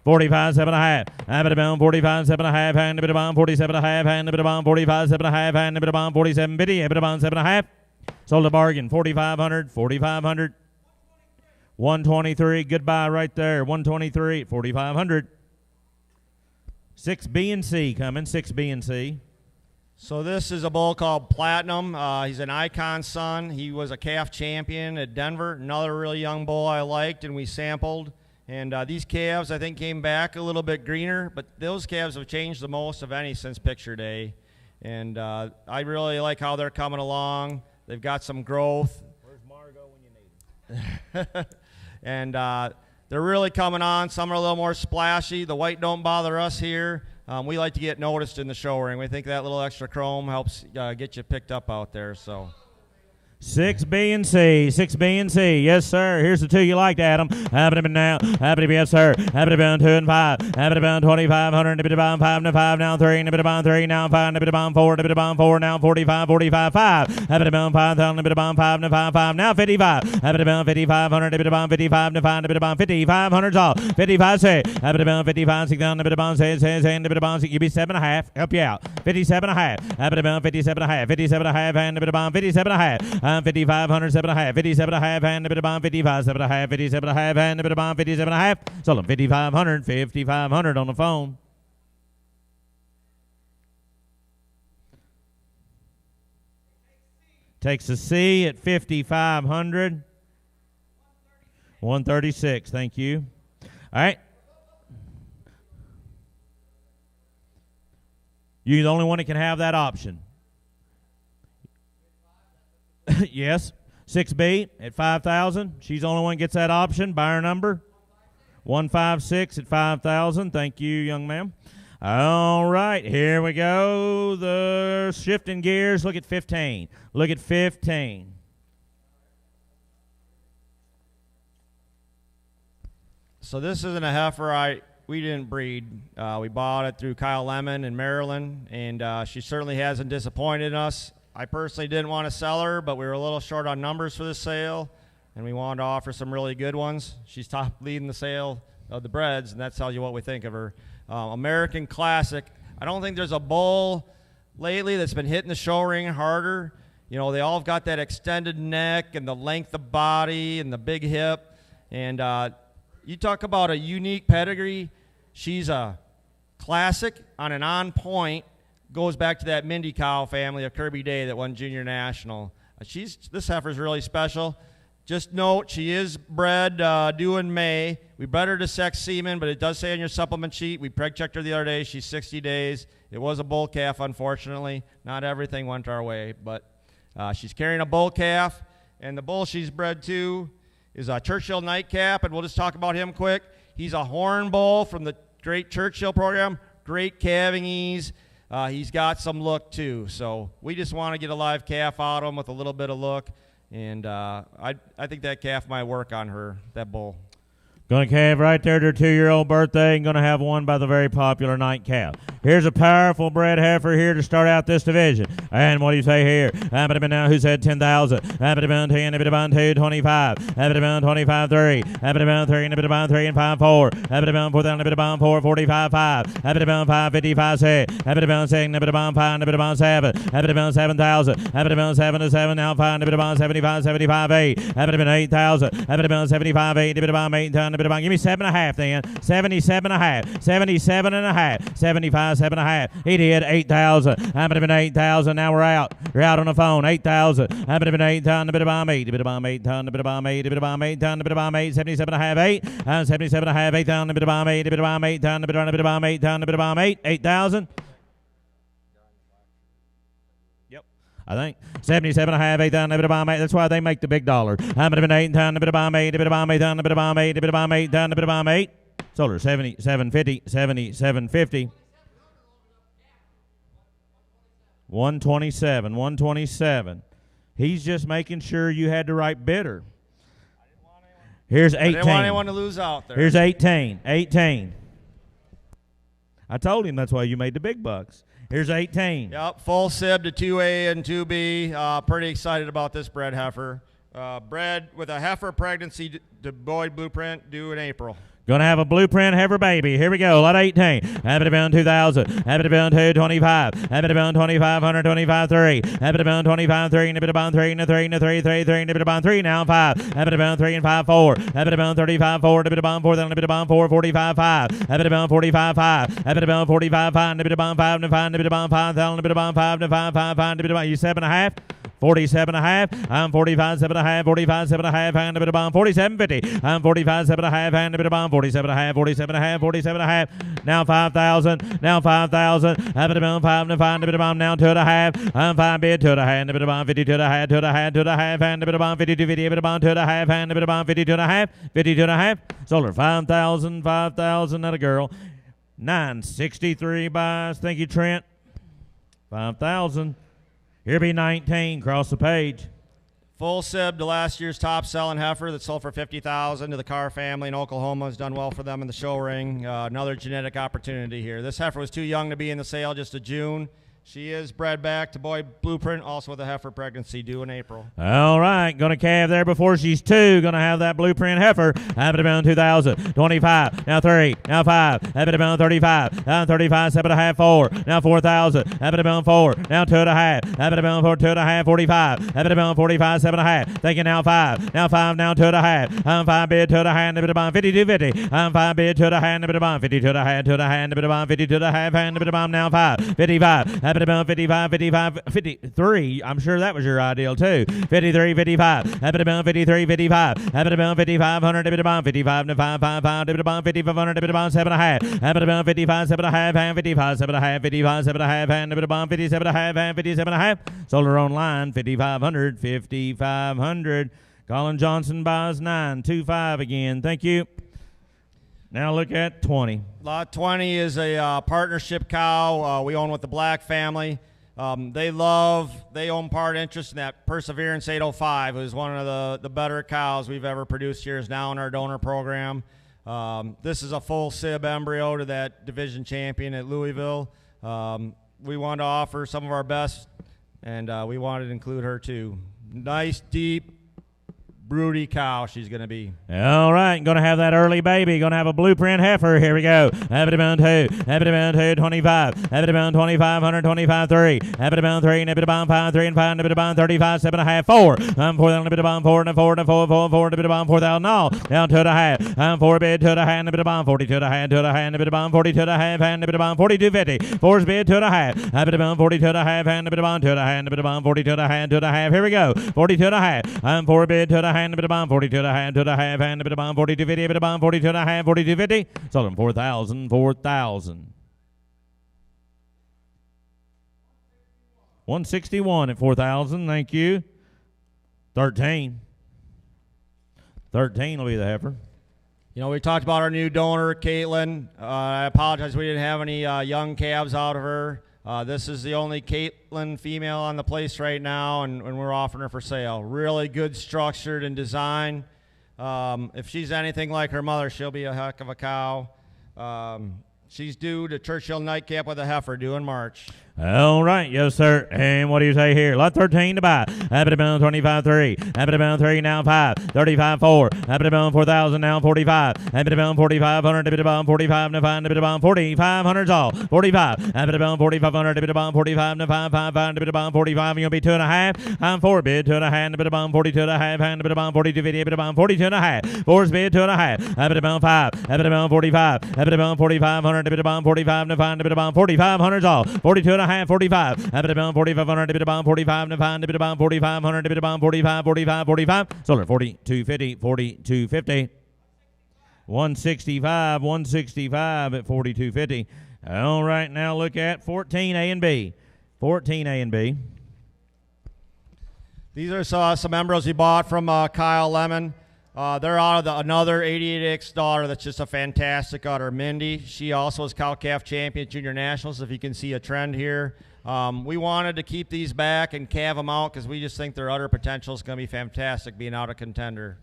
45, 7.5. Happy to bound 45, 7.5. Hand to bound 47.5. Hand to bound 45, 7.5. Hand to bound 47. Biddy. Happy to bound 7.5. Sold a bargain. 4,500. 4,500. 123. Goodbye right there. 123. 4,500. 6B and C coming. 6B and C. So this is a bull called Platinum. He's an Icon son. He was a calf champion at Denver. Another really young bull I liked and we sampled. And these calves, I think, came back a little bit greener, but those calves have changed the most of any since picture day. And I really like how they're coming along. They've got some growth. Where's Margot when you need her? And they're really coming on. Some are a little more splashy. The white don't bother us here. We like to get noticed in the show ring. We think that little extra chrome helps get you picked up out there. So. 6B and C, 6B and C, yes sir. Here's the two you liked, Adam. Happy to be now, happy to be yes sir. Happy to be on 2 and 5. Happy to be on 2,500. Happy to be on 5 to 5 now 3. Happy to be on 3 now 5. Happy to be on 4. Happy to be on 4 now 45, 45, 5. Happy to be on 5,000. Happy to be on 5 to 5, 5 now 55. Happy to be on 5,500. Happy to be on 55 to 5. Happy to be on 5,500's all. 55 say. Happy to be on 55, 6,000. Happy to be on 6. Happy to be on 6. You be 7.5. Help you out. 57.5. Happy to be on 57.5. 57.5. Happy to be on 57.5. 5,500. 7.5, 57.5, and a bit of bomb 55, 7.5, 57.5, and a bit of bomb 57.5. Sold them 5,500, 5,500 on the phone. Takes a C at 5,500. 136, thank you. All right. You're the only one that can have that option. Yes. 6B at 5,000. She's the only one that gets that option. Buyer number 156 at 5,000. Thank you, young ma'am. All right, here we go. The shifting gears. Look at 15. Look at 15. So this isn't a heifer we didn't breed. We bought it through Kyle Lemon in Maryland, and she certainly hasn't disappointed us. I personally didn't want to sell her, but we were a little short on numbers for this sale, and we wanted to offer some really good ones. She's top leading the sale of the breds, and that tells you what we think of her. American Classic. I don't think there's a bull lately that's been hitting the show ring harder. You know, they all have got that extended neck and the length of body and the big hip. And you talk about a unique pedigree. She's a classic on an on point. Goes back to that Mindy cow family of Kirby Day that won Junior National. This heifer's really special. Just note, she is bred due in May. We bred her to sex semen, but it does say on your supplement sheet. We preg checked her the other day. She's 60 days. It was a bull calf, unfortunately. Not everything went our way, but she's carrying a bull calf. And the bull she's bred to is a Churchill Nightcap, and we'll just talk about him quick. He's a horn bull from the great Churchill program. Great calving ease. He's got some look, too. So we just want to get a live calf out of him with a little bit of look. And I think that calf might work on her, that bull. Going to calve right there to her 2-year-old birthday and going to have one by the very popular night calf. Here's a powerful bred heifer here to start out this division. And what do you say here? Now who said 10,000? 10, 25. 25, 3. 3 and 5, 4. 4, 45, 5. 5, 55, 6. 6, 5, 7. 7,000. 7 to 7, now 5. 75, 75, 8. 8,000. 75, 8. 8, give me 7.5 then. 77.5. 77.5. 75, 7.5. He did 8,000. 8,000. Now we're out. We're out on the phone. 8,000. 8,000. 8. 77.5. 8. 77.5. 8,000. 8,000. Yep. I think 77.5, 8,000. That's why they make the big dollar. 8. Sold her 77.50, 77.50. 127. He's just making sure you had the right bidder. Here's 18. I didn't want anyone to lose out there. Here's 18. 18. I told him that's why you made the big bucks. Here's 18. Yep, full sib to 2A and 2B. Pretty excited about this bred heifer. Bred with a heifer pregnancy to Boyd blueprint due in April. Gonna have a blueprint heifer baby. Here we go. Lot 18. Happy to be on 2,000. Happy to be on 225. Happy to be on 2,500. 25, 3. Happy to be on 25, 3. Happy to be on 3 and 3 and 3, 3, 3. Happy to be on 3 now 5. Happy to be on 3 and 5, 4. Happy to be on 35, 4. Happy to be on 4. Then happy to be on 4, 45, 5. Happy to be on 45, 5. Happy to be on 45, 5. Happy to be on 5 and 5. Happy to be on 5. Happy to be on 5 and 5, 5, 5. Happy to be on 7.5. 47.5. I'm 45, 7.5. 45, 7.5. Hand a bit of bomb. 47.50. I'm 45, 7.5. Hand a bit of bomb. 47.5. 47.5. 47.5. Now 5,000. Now 5,000. Have a bit of 5 and 5. A bit of bomb. Now 2.5. I'm 5 bid. 2.5. A bit of bomb. 52.5. 2.5. 2.5. Hand a bit of bomb. 52. 50. A bit of bomb. 2.5. Hand a bit of bomb. 52.5. 52.5. Sold her 5,000. 5,000. That a girl. 963 buys. Thank you, Trent. 5,000. Here be 19. Cross the page. Full sib to last year's top selling heifer that sold for $50,000 to the Carr family in Oklahoma. Has done well for them in the show ring. Another genetic opportunity here. This heifer was too young to be in the sale just of June. She is bred back to Boyd Blueprint, also with a heifer pregnancy due in April. All right, going to calve there before she's 2. Going to have that Blueprint heifer. Happy to be on 2,000. 25. Now 3. Now 5. Happy to be on 35. Now 35. 7.5. 4. Now 4,000. Happy to be on 4. Now 2.5. Happy to be on 4. 2.5. 45. Happy to be on 45. 7.5. Thinking now 5. Now 5. Now 2.5. I'm 5 bid. 2.5. Happy to be on 52.50. I'm 5 bid. 2.5. Happy to be on 52.5. 2.5. Happy to be on 52.5. 52.5. Happy to be on now 5. 55. Happy to bound 55, 55, 53. I'm sure that was your ideal too. 53, 55. Happy to bound 53, 55. Happy to bound 5500. Happy to bound 55 to 555. Happy to bound 5500. Happy to bound 7.5. Happy to bound 55, 7.5. Hand 55, 7.5. 55, 7.5. Hand. Happy to bound 57.5. Hand 57.5. Sold her online 5500. 5500. Colin Johnson buys 925 again. Thank you. Now look at 20. Lot 20 is a partnership cow we own with the Black family. They own part interest in that Perseverance 805, who's one of the better cows we've ever produced here, is now in our donor program. This is a full sib embryo to that division champion at Louisville. We wanted to offer some of our best, and we wanted to include her too. Nice, deep, broody cow she's going to be. All right, going to have that early baby. Going to have a blueprint heifer. Here we go. Happy to bound 2. Happy to bound 2, 25. Happy to bound 2500, 25, 3. Happy to bound 3. Happy to bound 5, 3 and 5. Happy to bound 35, 7.5, 4. I'm 4. Happy to bound 4 and 4 and 4, 4, 4. Happy to bound 4,000 all. Down 2.5. I'm 4 bid, 2.5. Happy to bound 42 to hand, 2.5. Happy to bound 42 to half. Happy to bound 42.50. 4's bid, 2.5. Happy to bound 42 to half. Happy to bound 2.5. Happy to bound 42 to hand, 2.5. Here we go. 42 to half. I'm 4 bid, 2.5. Happy to bound 42 to hand, 2.5. Hand a bit of bomb 42.50, a bit of bomb 42 and a half, 42.50. Sold him 4,000, 4,000. 161 at 4,000. Thank you. 13. 13 will be the heifer. You know, we talked about our new donor, Caitlin. I apologize we didn't have any young calves out of her. This is the only Caitlin female on the place right now, and we're offering her for sale. Really good structured and design. If she's anything like her mother, she'll be a heck of a cow. She's due to Churchill Nightcap with a heifer due in March. All right, yes, sir. And what do you say here? Lot 13 to buy. Happy to bound 25.3. Happy to bound 3 now 5. 35.4. Happy to bound 4,000 now 45. Happy to bound 4,500. Happy to bound 45 to 5. Happy to bound 4,500's all. 45. Happy to bound 4,500. Happy to bound 45 to 5. 5. Happy to bound 45. You'll be 2.5. I'm 4 bid 2.5. Happy to bound 42 to half. Happy to bound 42.50. Happy to bound 42 and a half. 4's bid 2.5. Happy to bound 5. Happy to bound 45. Happy to bound 4,500. Happy to bound 45 to 5. Happy to bound 4,500's all. 42 and a half. 45. Happy to bound 4,500. Happy to bound 45 to 5. Happy to bound 4,500. Happy to bound 45. 45. 45. Sold her 42.50. 42.50. 165. 165 at 42.50. All right, now look at 14 A and B. 14 A and B. These are some embryos he bought from Kyle Lemon. They're out of another 88X daughter that's just a fantastic udder, Mindy. She also is cow-calf champion at Junior Nationals, if you can see a trend here. We wanted to keep these back and calve them out because we just think their udder potential is going to be fantastic being out of contender.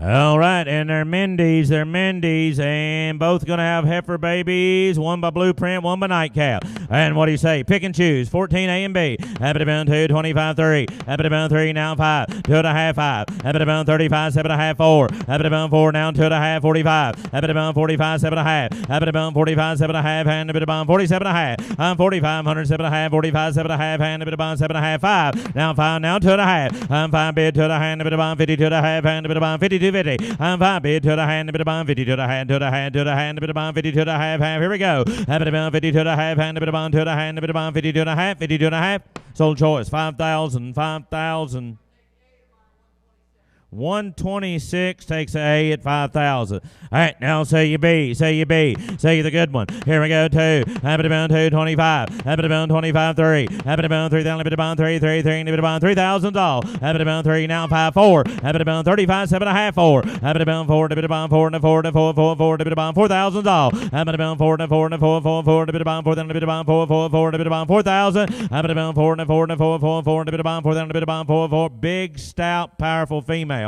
All right, and they're Mendy's, and both going to have heifer babies, one by blueprint, one by nightcap. And what do you say? Pick and choose. 14 A and B. Happy to bound 2, 25, 3. Happy to bound 3, now 5. 2.5, 5. Happy to bound 35, 7.5, 4. Happy to bound 4, now 2.5, 45. Happy to bound 45, 7.5. Happy to bound 45, 7.5. Hand to bound 47.5. I'm 4,500, 7.5, 45, 7.5. Hand to bound 7.5, 5. Now 5, now 2.5. I'm 5 bid to the hand to bound 52.5. Hand to bound 52. 50. I'm 5 bid to the hand, a bit of bomb 50 to the hand, to the hand, to the hand, a bit of bomb 50 to the half. Here we go. Happy to bound 50 to the half, hand, a bit of bomb to the hand, a bit of bomb 50 to the half, 50 to the half. Sold choice 5,000, 5,000. 126 takes an A at 5,000. All right, now say you B, say you B, say you the good one. Here we go, 2. Happy to bound 2, 25. Happy to bound 25, 3. Happy to bound 3,000, happy to bound 3, 3, 3, happy to bound 3,000 all. Happy to bound 3, now 5, 4. Happy to bound 35, 7.5, 4. Happy to bound 4, happy to bound 4, and 4, and 4, 4, 4, happy to bound 4,000 all. Happy to bound 4, and 4, and 4, 4, 4, happy to bound 4, then happy to bound 4, 4, 4, happy to bound 4,000. Happy to bound 4, and 4, and 4, 4, 4, happy to bound 4, then happy to bound 4, 4. Big, stout, powerful female.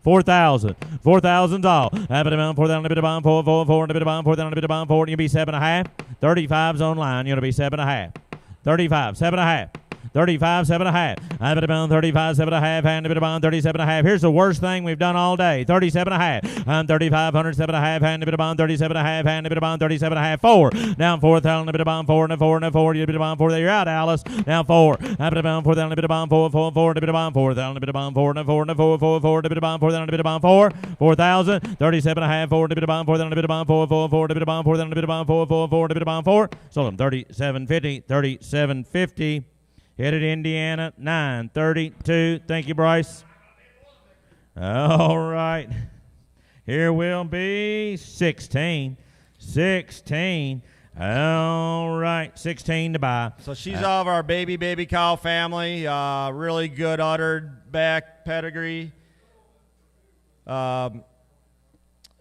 4,000. 4,000's all. Happy to bound 4,000, bit of bomb 4, 4, 4, bit of bomb 4,000, bit of bomb 4, you'll be 7.5. 35's online, you're going to be 7.5. 35, 7.5. 35, 7.5. I bid about 35, 7.5. Hand bid about 37.5. Here's the worst thing we've done all day. 37.5. 3,500, 7.5. Hand bid about 37.5. Hand bid about 37.5. 4. Down 4,000. Bid about 4 and a 4 and a 4. You bid about 4. There you're out, Alice. Now 4. I bid about 4,000. Bid about 4, 4, 4. Bid about 4,000. Bid about 4 and a 4 and a 4, 4, 4. Bid about 4,000. Bid about 4. 4,000. 37.5. 4. Bid about 4,000. Bid about 4, 4, 4. Bid about 4,000. Bid about 4, 4, 4. Bid about 4. Sold him 37.50. 37.50. Headed Indiana, 9:32. Thank you, Bryce. All right. Here will be 16. 16. All right. 16 to buy. So she's out of our baby cow family. Really good uddered back pedigree.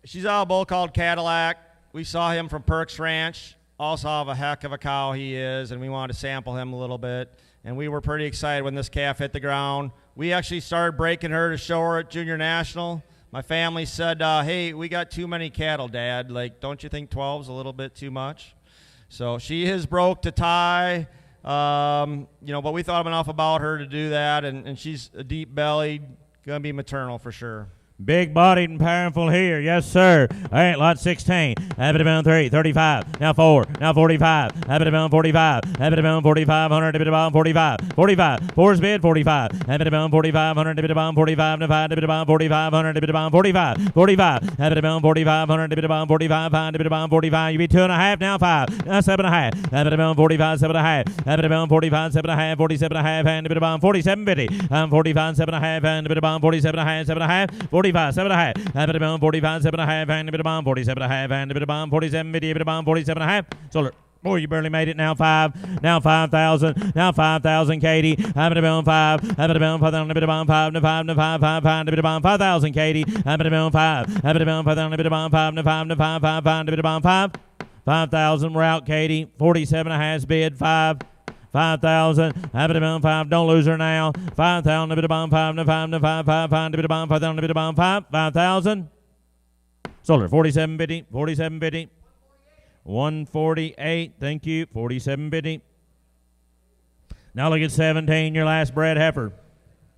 She's out of a bull called Cadillac. We saw him from Perks Ranch. Also have a heck of a cow he is, and we wanted to sample him a little bit. And we were pretty excited when this calf hit the ground. We actually started breaking her to show her at Junior National. My family said, hey, we got too many cattle, Dad. Like, don't you think 12's a little bit too much? So she is broke to tie, but we thought enough about her to do that, and she's a deep-bellied, going to be maternal for sure. Big-bodied and powerful here. Yes, sir. All right, lot 16. Have it about 3. 35. Now 4. Now 45. Have it about 45. Have it about 4,500. Have it about 45. 45. 4's bid. 45. Have it about 4,500. Have it about 45. Have it about 4,500. Have it about 45. 45. Have it about 4,500. Have it about 45. Have it about 45. You be 2.5. Now 5. Now 7.5. Have it about 45. 7.5. Have it about 45. 7.5. 47.5. Hand it about 47.50. 45. 7.5. Hand it about 47.5. 7.5. 45, 7.5. Have it about 45, 7.5. Hand it about 47.5. Hand it about 47.50. Have it about 47.5. Sold it. Boy, you barely made it. Now 5. Now 5,000. Now 5,000, Katie. Have it about 5. Have it about 5,000. Have it about 5. No 5. No 5. 5. 5. Have it about 5,000, Katie. Have it about 5. Have it about 5,000. Have it about 5. No 5. No 5. 5. 5. Have it about 5. 5,000. We're out, Katie. 47.5 bid. 5. 5,000. Have it about 5. Don't lose her now. 5,000. Have it about 5. No 5. No 5. 5. 5. Have it about 5,000. Have it about 5. 5,000. Sold her. 47.50. 47.50. 148. Thank you. 47.50. Now look at 17. Your last bred heifer.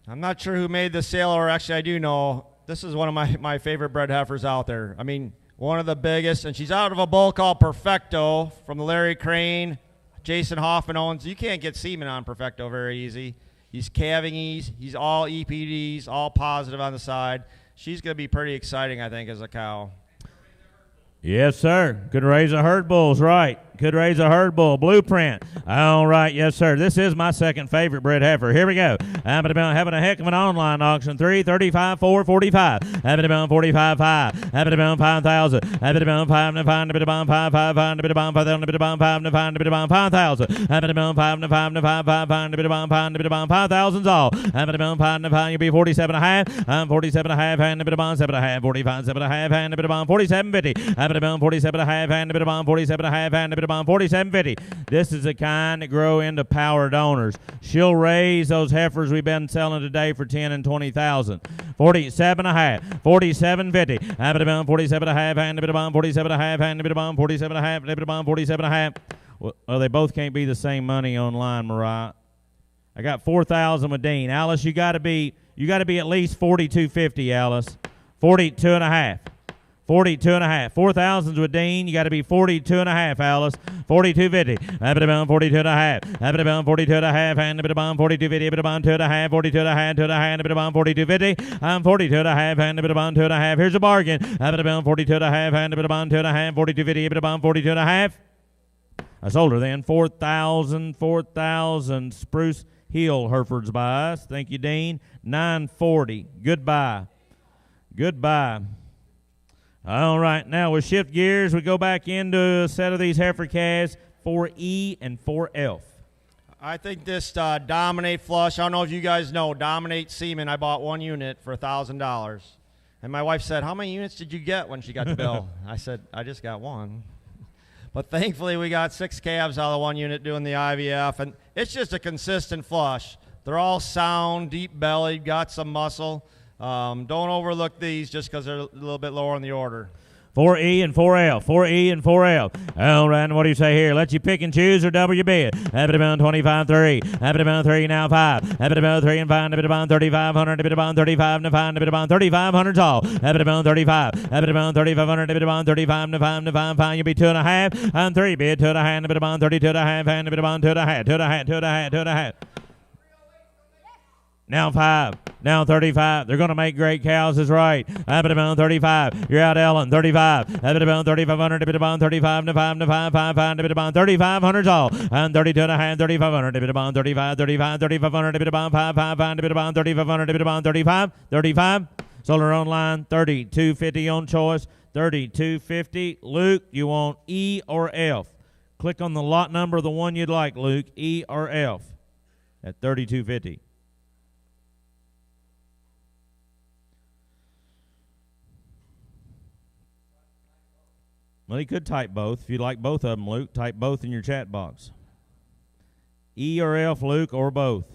I'm not sure who made the sale, or actually I do know. This is one of my favorite bred heifers out there. I mean, one of the biggest, and she's out of a bull called Perfecto from the Larry Crane. Jason Hoffman owns. You can't get semen on Perfecto very easy. He's calving ease. He's all EPDs, all positive on the side. She's going to be pretty exciting, I think, as a cow. Yes, sir. Could raise a herd bulls, right. Could raise a herd bull. Blueprint. All right, yes, sir. This is my second favorite bred heifer. Here we go. Having a heck of an online auction. 3, 35, 4, 45. Having about 45, 5. Having about 5,000. Having about 5, and 5, and about 5, 5, 5, and about 5, and about 5, and 5, and about 5,000. Having about 5, and 5, and 5, 5, 5, and about 5, and about 5,000's all. Having about 5, and 5, you'll be 47.5. I'm 47.5, and about 7.5. 45, 7.5, and about 47.50. Having about 47.5, and about 47.5, and about 47.50. This is the kind that grow into power donors. She'll raise those heifers we've been selling today for 10 and 20,000. 47.5, 47.50. Have it about 47.5, and about 47.5, and about 47.5, and about 47.5. Well, they both can't be the same money online, Mariah. I got 4,000 with Dean. Alice, you got to be at least 42.50, Alice. 42.5. 42.5. 4,000's with Dean. You got to be 42.5, Alice. 42.50. Have it about 42.5. Have it about 42.5. And a bit about 42.50. A bit about 2.5. 42.5. 2.5. And a bit about 42.50. I'm 42.5. And a bit about 2.5. Here's a bargain. Have it about 42.5. And a bit about 2.5. 42.50. A bit about 42.5. I sold her then. 4,000. 4,000. Spruce Hill Herefords by us. Thank you, Dean. 940. Goodbye. Goodbye. All right, now we'll shift gears. We go back into a set of these heifer calves, 4E and 4F. I think this Dominate Flush, I don't know if you guys know, Dominate Semen, I bought one unit for $1,000. And my wife said, how many units did you get when she got the bill? I said, I just got one. But thankfully we got 6 calves out of the one unit doing the IVF, and it's just a consistent flush. They're all sound, deep-bellied, got some muscle. Don't overlook these just because they're a little bit lower in the order. 4E and 4L. 4E and 4L. All right, and what do you say here? Let you pick and choose or double your bid. Happy to bound 25-3. Happy to bound 3 now 5. Happy to bound 3 and 5. Happy to bound 3,500. Happy to bound 35 and 5. Happy to bound 3,500 all. Happy to bound 35. Happy to bound 3,500. Happy to bound 35 and 5 and 5. Fine, you'll be 2.5 and 3 bid 2.5. Happy to bound 32.5. Happy to bound 2.5. 2.5. 2.5. 2.5. Now 5. Now 35. They're going to make great cows is right. Happy to bound 35. You're out, Ellen. 35. Happy to bound 3,500. Happy to bound 35 to 5 to 5. 5. Happy to bound 3,500 all. And 32.5. 3,500. Happy to bound 35. 35. 3,500. Happy to bound 5. 5. Happy to bound 3,500. Happy to bound 35. 35. Solar online. 32.50 on choice. 32.50. Luke, you want E or F? Click on the lot number of the one you'd like, Luke. E or F at 32.50. Well, you could type both. If you like both of them, Luke, type both in your chat box. E or F, Luke, or both.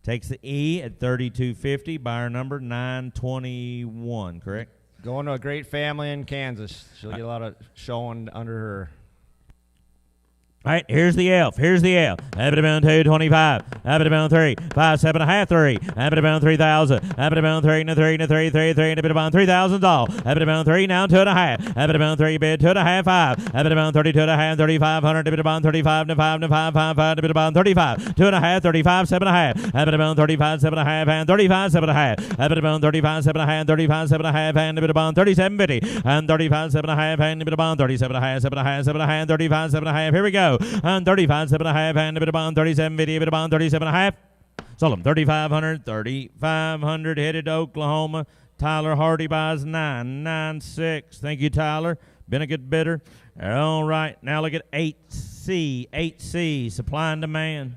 Takes the E at 32.50, buyer number 921, correct? Going to a great family in Kansas. She'll get a lot of showing under her. All right, here's the F. Here's the F. Happy to bound 225. Happy to bound 3. 5, 7.5, 3. Happy to bound 3,000. Happy to bound 3, and 3, and 3, 3, 3. Happy to bound 3,000 all. Happy to bound 3, now 2.5. Happy to bound 3, bid 2.5, 5. Happy to bound 32.5, 3,500. Happy to bound 35, and 5, and 5, 5, 5. Happy to bound 35. 2.5, 35, 7.5. Happy to bound 35, 7.5, and 35, 7.5. Happy to bound 35, 7.5, 35, 7.5, and happy to bound 37.50. And 35, 7.5, and happy to bound 37.5, 7.5, 7.5, 35, 7.5. Here we go. And 35, 7.5, and a bit of bond 37.50, a bit of bond 37.5. Sold them 3,500, 3,500 headed to Oklahoma. Tyler Hardy buys 996. Thank you, Tyler. Been a good bidder. All right, now look at 8C. 8C, supply and demand.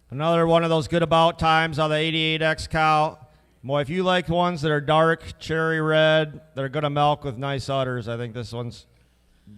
Another one of those good about times on the 88X cow. Boy, if you like ones that are dark, cherry red, that are going to milk with nice udders, I think this one's,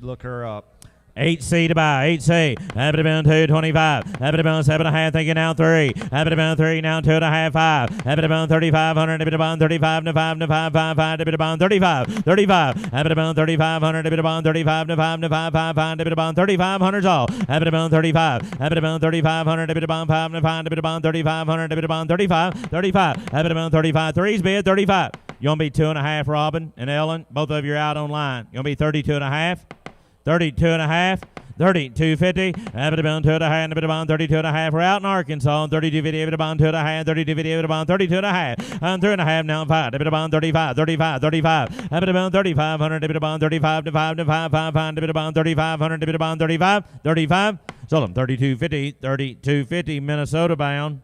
look her up. 8C to buy, 8C. Happy to bound 225. Happy to bound 7.5. Thank you, now 3. Happy to bound 3, now 2.5, 5. Happy to bound 3,500. Happy to bound 35 to 5 to 5, 5, 5. Happy to bound 35, 35. Happy to bound 3,500. Happy to bound 35 to 5 to 5, 5, 5. Happy to bound 3,500 all. Happy to bound 35. Happy to bound 3,500. Happy to bound 5 to 5. Happy to bound 3,500. Happy to bound 35, 35. Happy to bound 35. 3's bid 35. You want to be 2.5, Robin and Ellen? Both of you are out online. You want to be 32.5? 32.5. 32.50. Happy to bound 2.5. Happy to bound 32.5. We're out in Arkansas. 32.50. Happy to bound 2.5. 32.50. Happy to bound 32.5. And 3.5 now 5. Happy to bound 35. 35. 35. Happy to bound 3,500. Happy to bound 35 to 5 to 5. 5. Happy to bound 3,500. Happy to bound 35. 35. Sold them 32.50. 32.50. Minnesota bound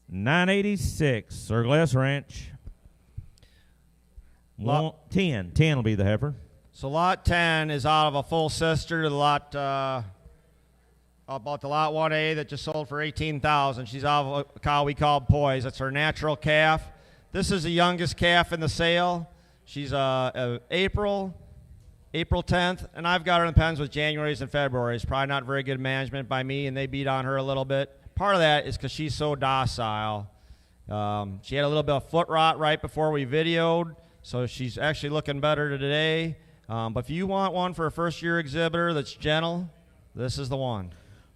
986. or less ranch. 10. 10 will be the heifer. So lot 10 is out of a full sister to the lot, about the lot 1A that just sold for $18,000. She's out of a cow we call Poise. That's her natural calf. This is the youngest calf in the sale. She's April 10th, and I've got her in the pens with Januaries and Februaries. Probably not very good management by me, and they beat on her a little bit. Part of that is because she's so docile. She had a little bit of foot rot right before we videoed, so she's actually looking better today. But if you want one for a first-year exhibitor that's gentle, this is the one.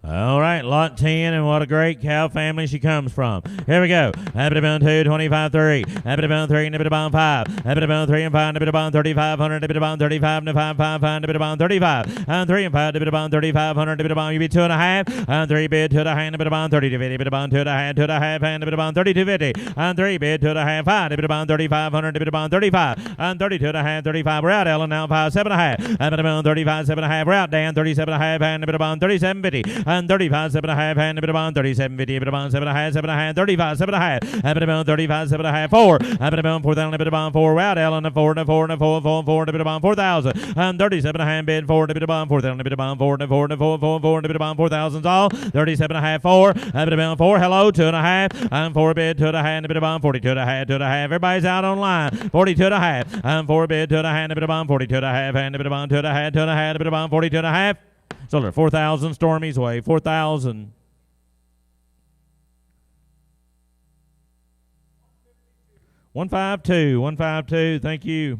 All right, lot 10, and what a great cow family she comes from. Here we go. Happy to bound 2, 25, 3. Happy to bound 3, and happy to bound 5. Happy to bound 3 and 5, happy to bound 3,500. Happy to bound 35 and 5, 5, 5. Happy to bound 35. And 3 and 5, happy to bound 3,500. Happy to bound, you be 2.5. And 3 bid 2.5, happy to bound 32.50. Happy to bound 2.5, 2.5. And happy to bound 32.50. And 3 bid 2.5, 5. Happy to bound 3,500. Happy to bound 35. And 32.5, 35. We're out, Ellen, now 5, 7.5. Happy to bound 35, 7.5. We're out, Dan, 37.5. And happy to bound 37.50. And 35, 7.5, and a bit of bond 37.50, a bit of bond 7.5, 7.5, 35, 7.5, a bit of bond 35, 7.5, 4, a bit of bond 4,000, a bit of bond 4, out, Ellen, a 4, and a 4, and a 4, 4, 4, and a bit of bond 4,000, and 37.5 bid 4, and a bit of bond 4,000, a bit of bond 4, and a 4, and a 4, 4, 4, and a bit of bond 4,000 all, 37.5, 4, a bit of bond 4, hello, 2.5, and 4 bid 2.5, and a bit of bond 42.5, 2.5, everybody's out online, 42.5, and 4 bid 2.5, and a bit of bond 42.5, and a bit of bond 2.5, 2.5, a bit of bond 42.5. Sold her 4,000 Stormy's way, 4,000. 152, 152, thank you.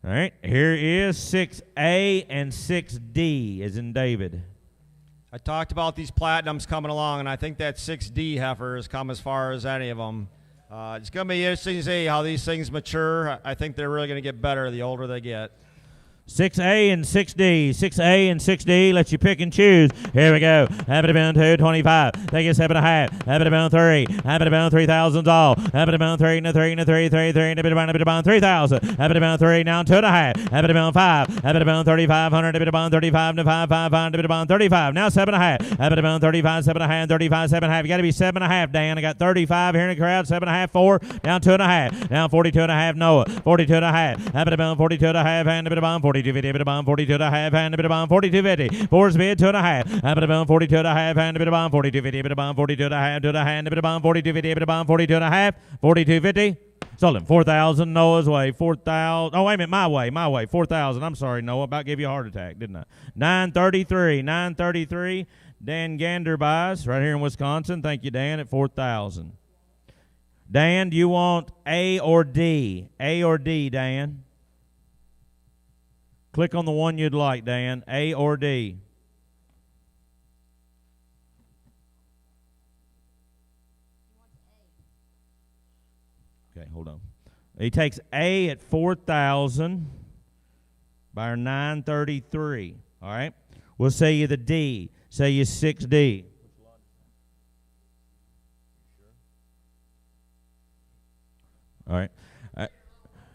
All right, here is 6A and 6D, as in David. I talked about these platinums coming along, and I think that 6D heifer has come as far as any of them. It's going to be interesting to see how these things mature. I think they're really going to get better the older they get. 6A and 6D. 6A and 6D. Let you pick and choose. Here we go. Happy to bound 2, 25. Take a 7.5. Happy to bound 3. Happy to bound 3,000 all. Happy to bound 3 and a 3 and a 3, 3, 3, and a bit of bound 3,000. Happy to bound 3, now 2.5. Happy to bound 5. Happy to bound 3,500. A bit of bound 35 and 5, 5, 5, a bit of bound 35. Now 7.5. Happy to bound 35, 7.5, 35, 7.5. You got to be 7.5, Dan. I got 35 here in the crowd. 7.5, 4. Down 2.5. Now 42.5, Noah. 42.5. Happy to bound 42.5 and a bit of bound 42. 50, a bit of bomb, 42.5, and a bit of bomb, 42.50. Four's bid, 2.5. A bit of bomb, 42.5, and a bit of bomb, 42.50. A bit of bomb, 42.5, 2.5, and a bit of bomb, 42.50. A bit of bomb, 42.5, 42.50. Sold him 4,000 Noah's way, 4,000. Oh, wait a minute, my way, 4,000. I'm sorry, Noah, about gave you a heart attack, didn't I? 933. Dan Gander buys right here in Wisconsin. Thank you, Dan, at 4,000. Dan, do you want A or D? A or D, Dan? Click on the one you'd like, Dan. A or D. Okay, hold on. He takes A at 4,000. Buyer 933. All right. We'll say you the D. Say you 6D. All right.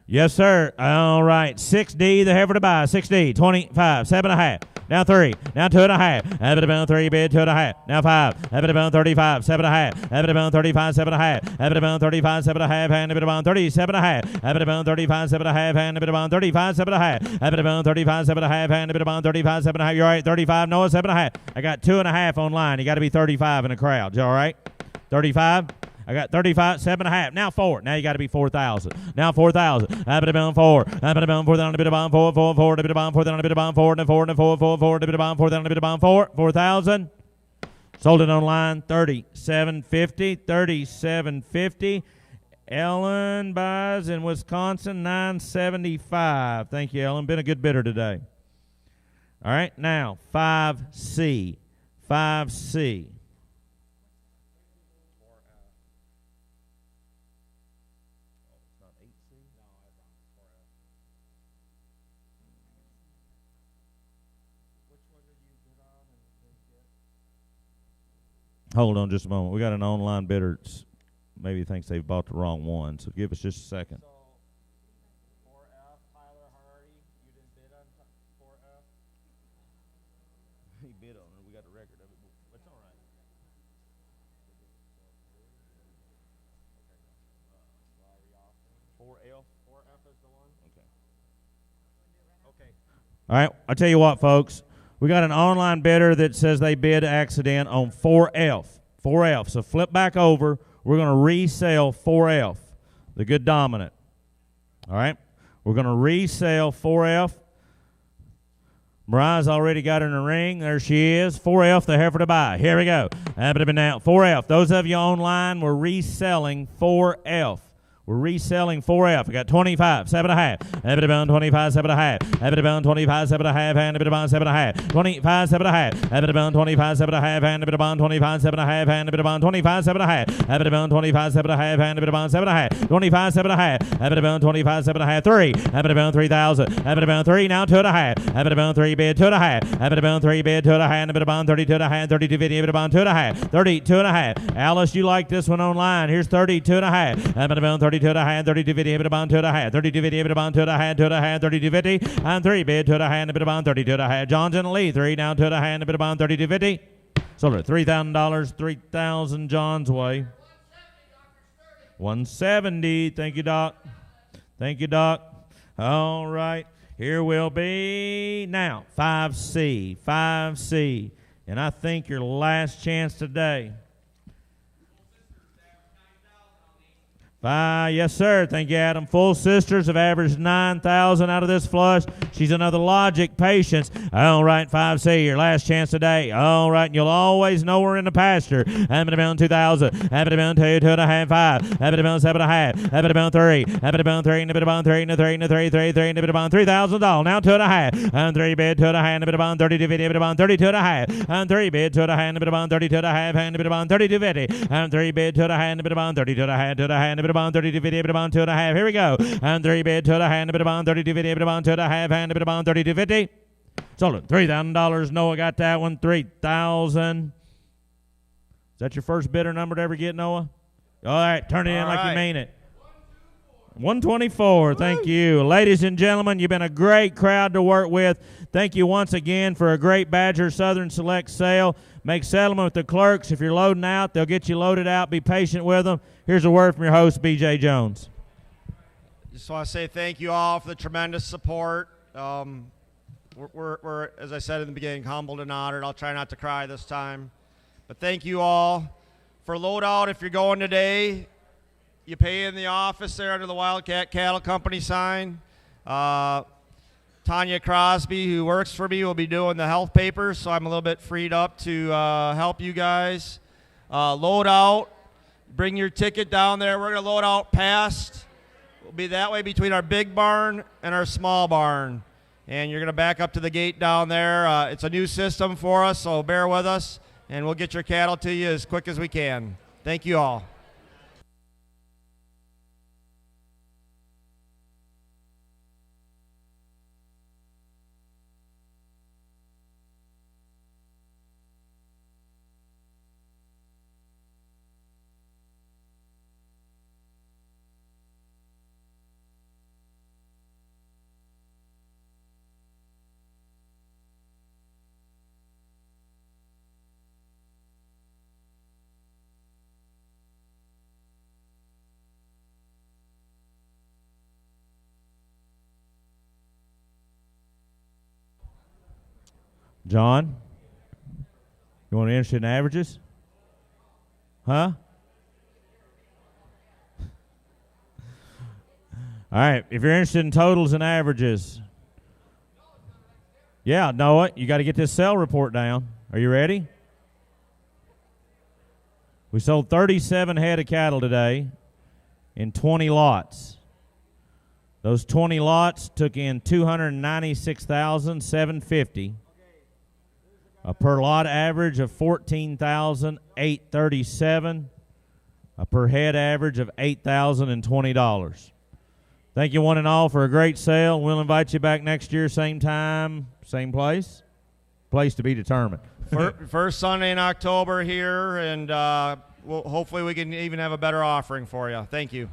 Yes, sir. All right. 6D, the heifer to buy. 6D, 25, 7.5. Now 3. Now 2.5. Have it about 3 bid, 2.5. Now 5. Have it about 35, 7.5. Have it about 35, 7.5. Have it about 35, 7.5. And a bit about 37.5. Have it about 35, 7.5. And a bit about 35, 7.5. Have it about 35, 7.5. And a bit about 35, 7.5. You're all right. 35, Noah, 7.5. I got 2.5 online. You got to be 35 in a crowd. You all right? 35. I got 35, 7.5. Now 4. Now you got to be 4,000. Now 4,000. I bit about 4. I bit about 4. Then a bit about 4. 4. 4. A bit about 4. Then a bit about 4. And 4. And 4. 4. 4. A bit about 4. Then a bit about 4. 4,000. Sold it online. 37.50. 37.50. Ellen buys in Wisconsin 975. Thank you, Ellen. Been a good bidder today. All right. Now 5C. 5C. Hold on just a moment. We got an online bidder that maybe thinks they've bought the wrong one, so give us just a second. So, 4F, Tyler Hardy, you didn't bid on 4F? He bid on it. We got a record of it. It's all right. 4L? 4F is the one? Okay. All right. I'll tell you what, folks. We got an online bidder that says they bid accident on 4F. 4F. So flip back over. We're going to resell 4F, the good dominant. All right? We're going to resell 4F. Mariah's already got her in the ring. There she is. 4F, the heifer to buy. Here we go. Happy to be now. 4F. Those of you online, we're reselling 4F. We're reselling 4F. We got 25, 7.5. Happy to bound 25, 7.5. Happy to bound 25, 7.5. And a bit of bound 7.5. 25, 7.5. Happy to bound 25, 7.5. And a bit of bound 25, 7.5. And a bit of bound 25, 7.5. Happy to bound 25, 7.5. And a bit of bound 7.5. 25, 7.5. Happy to bound 25, 7.5. 3. Happy to bound 3,000. Happy to bound 3. Now 2.5. Happy to bound 3 bid 2.5. Happy to bound 3 bid 2.5. And a bit of bound 32.5. 32.50. Happy to bound 2.5. 32.5. Alice, you like this one online. Here's 32.5. Happy to bound 32.5. 32.50. Happy to bound 2.5. 32.50. Happy to bound 2.5. 2.5. 32.50. And 3 bid 2.5. And a bit of bound 32.5. John's in the lead. 3 down 2.5. And a bit of bound 32.50. Sold it $3,000. 3,000 John's way. 170. Thank you, Doc. Thank you, Doc. All right. Here will be now 5C. 5C. And I think your last chance today. Yes, sir. Thank you, Adam. Full sisters have averaged 9,000 out of this flush. She's another Logic Patience. All right, 5C, your last chance today. All right, and you'll always know we're in the pasture. Happy to bound 2,000. Happy to bound 2, 2.5, 5. Happy to bound 7.5. Happy to bound 3. Happy to bound 3. Happy to bound 3. And a 3. And a 3. 3. 3. And a bit of bound $3,000. Now 2.5. And 3 bid 2.5. And a bit of bound 32.50. A bit of bound 32.5. And 3 bid 2.5. And a bit of bound 32.5. And a bit of bound 32.50. And 3 bid 2.5. And a bit of bound 32.5. 2.5. And a bit of bound 32.50. A bit of bound 2.5. Here we go. And 3 bid 2.5. And a bit of bound 32.50. A bit of bound 2.5. And a bit of bound 32.50. Sold it. $3,000. Noah got that one. 3,000. Is that your first bidder number to ever get, Noah? All right. Turn it in like you mean it. 124. Thank you. Ladies and gentlemen, you've been a great crowd to work with. Thank you once again for a great Badger Southern Select sale. Make settlement with the clerks. If you're loading out, they'll get you loaded out. Be patient with them. Here's a word from your host, B.J. Jones. Just want to say thank you all for the tremendous support. We're, as I said in the beginning, humbled and honored. I'll try not to cry this time. But thank you all. For loadout, if you're going today, you pay in the office there under the Wildcat Cattle Company sign. Tanya Crosby, who works for me, will be doing the health papers, so I'm a little bit freed up to help you guys. Load out. Bring your ticket down there. We're going to load out past. We'll be that way between our big barn and our small barn. And you're going to back up to the gate down there. It's a new system for us, so bear with us, and we'll get your cattle to you as quick as we can. Thank you all. John, you want to interested in averages? Huh? All right, if you're interested in totals and averages. Yeah, Noah, you got to get this sale report down. Are you ready? We sold 37 head of cattle today in 20 lots. Those 20 lots took in $296,750. A per lot average of $14,837. A per head average of $8,020. Thank you one and all for a great sale. We'll invite you back next year, same time, same place. Place to be determined. First Sunday in October here, and hopefully we can even have a better offering for you. Thank you.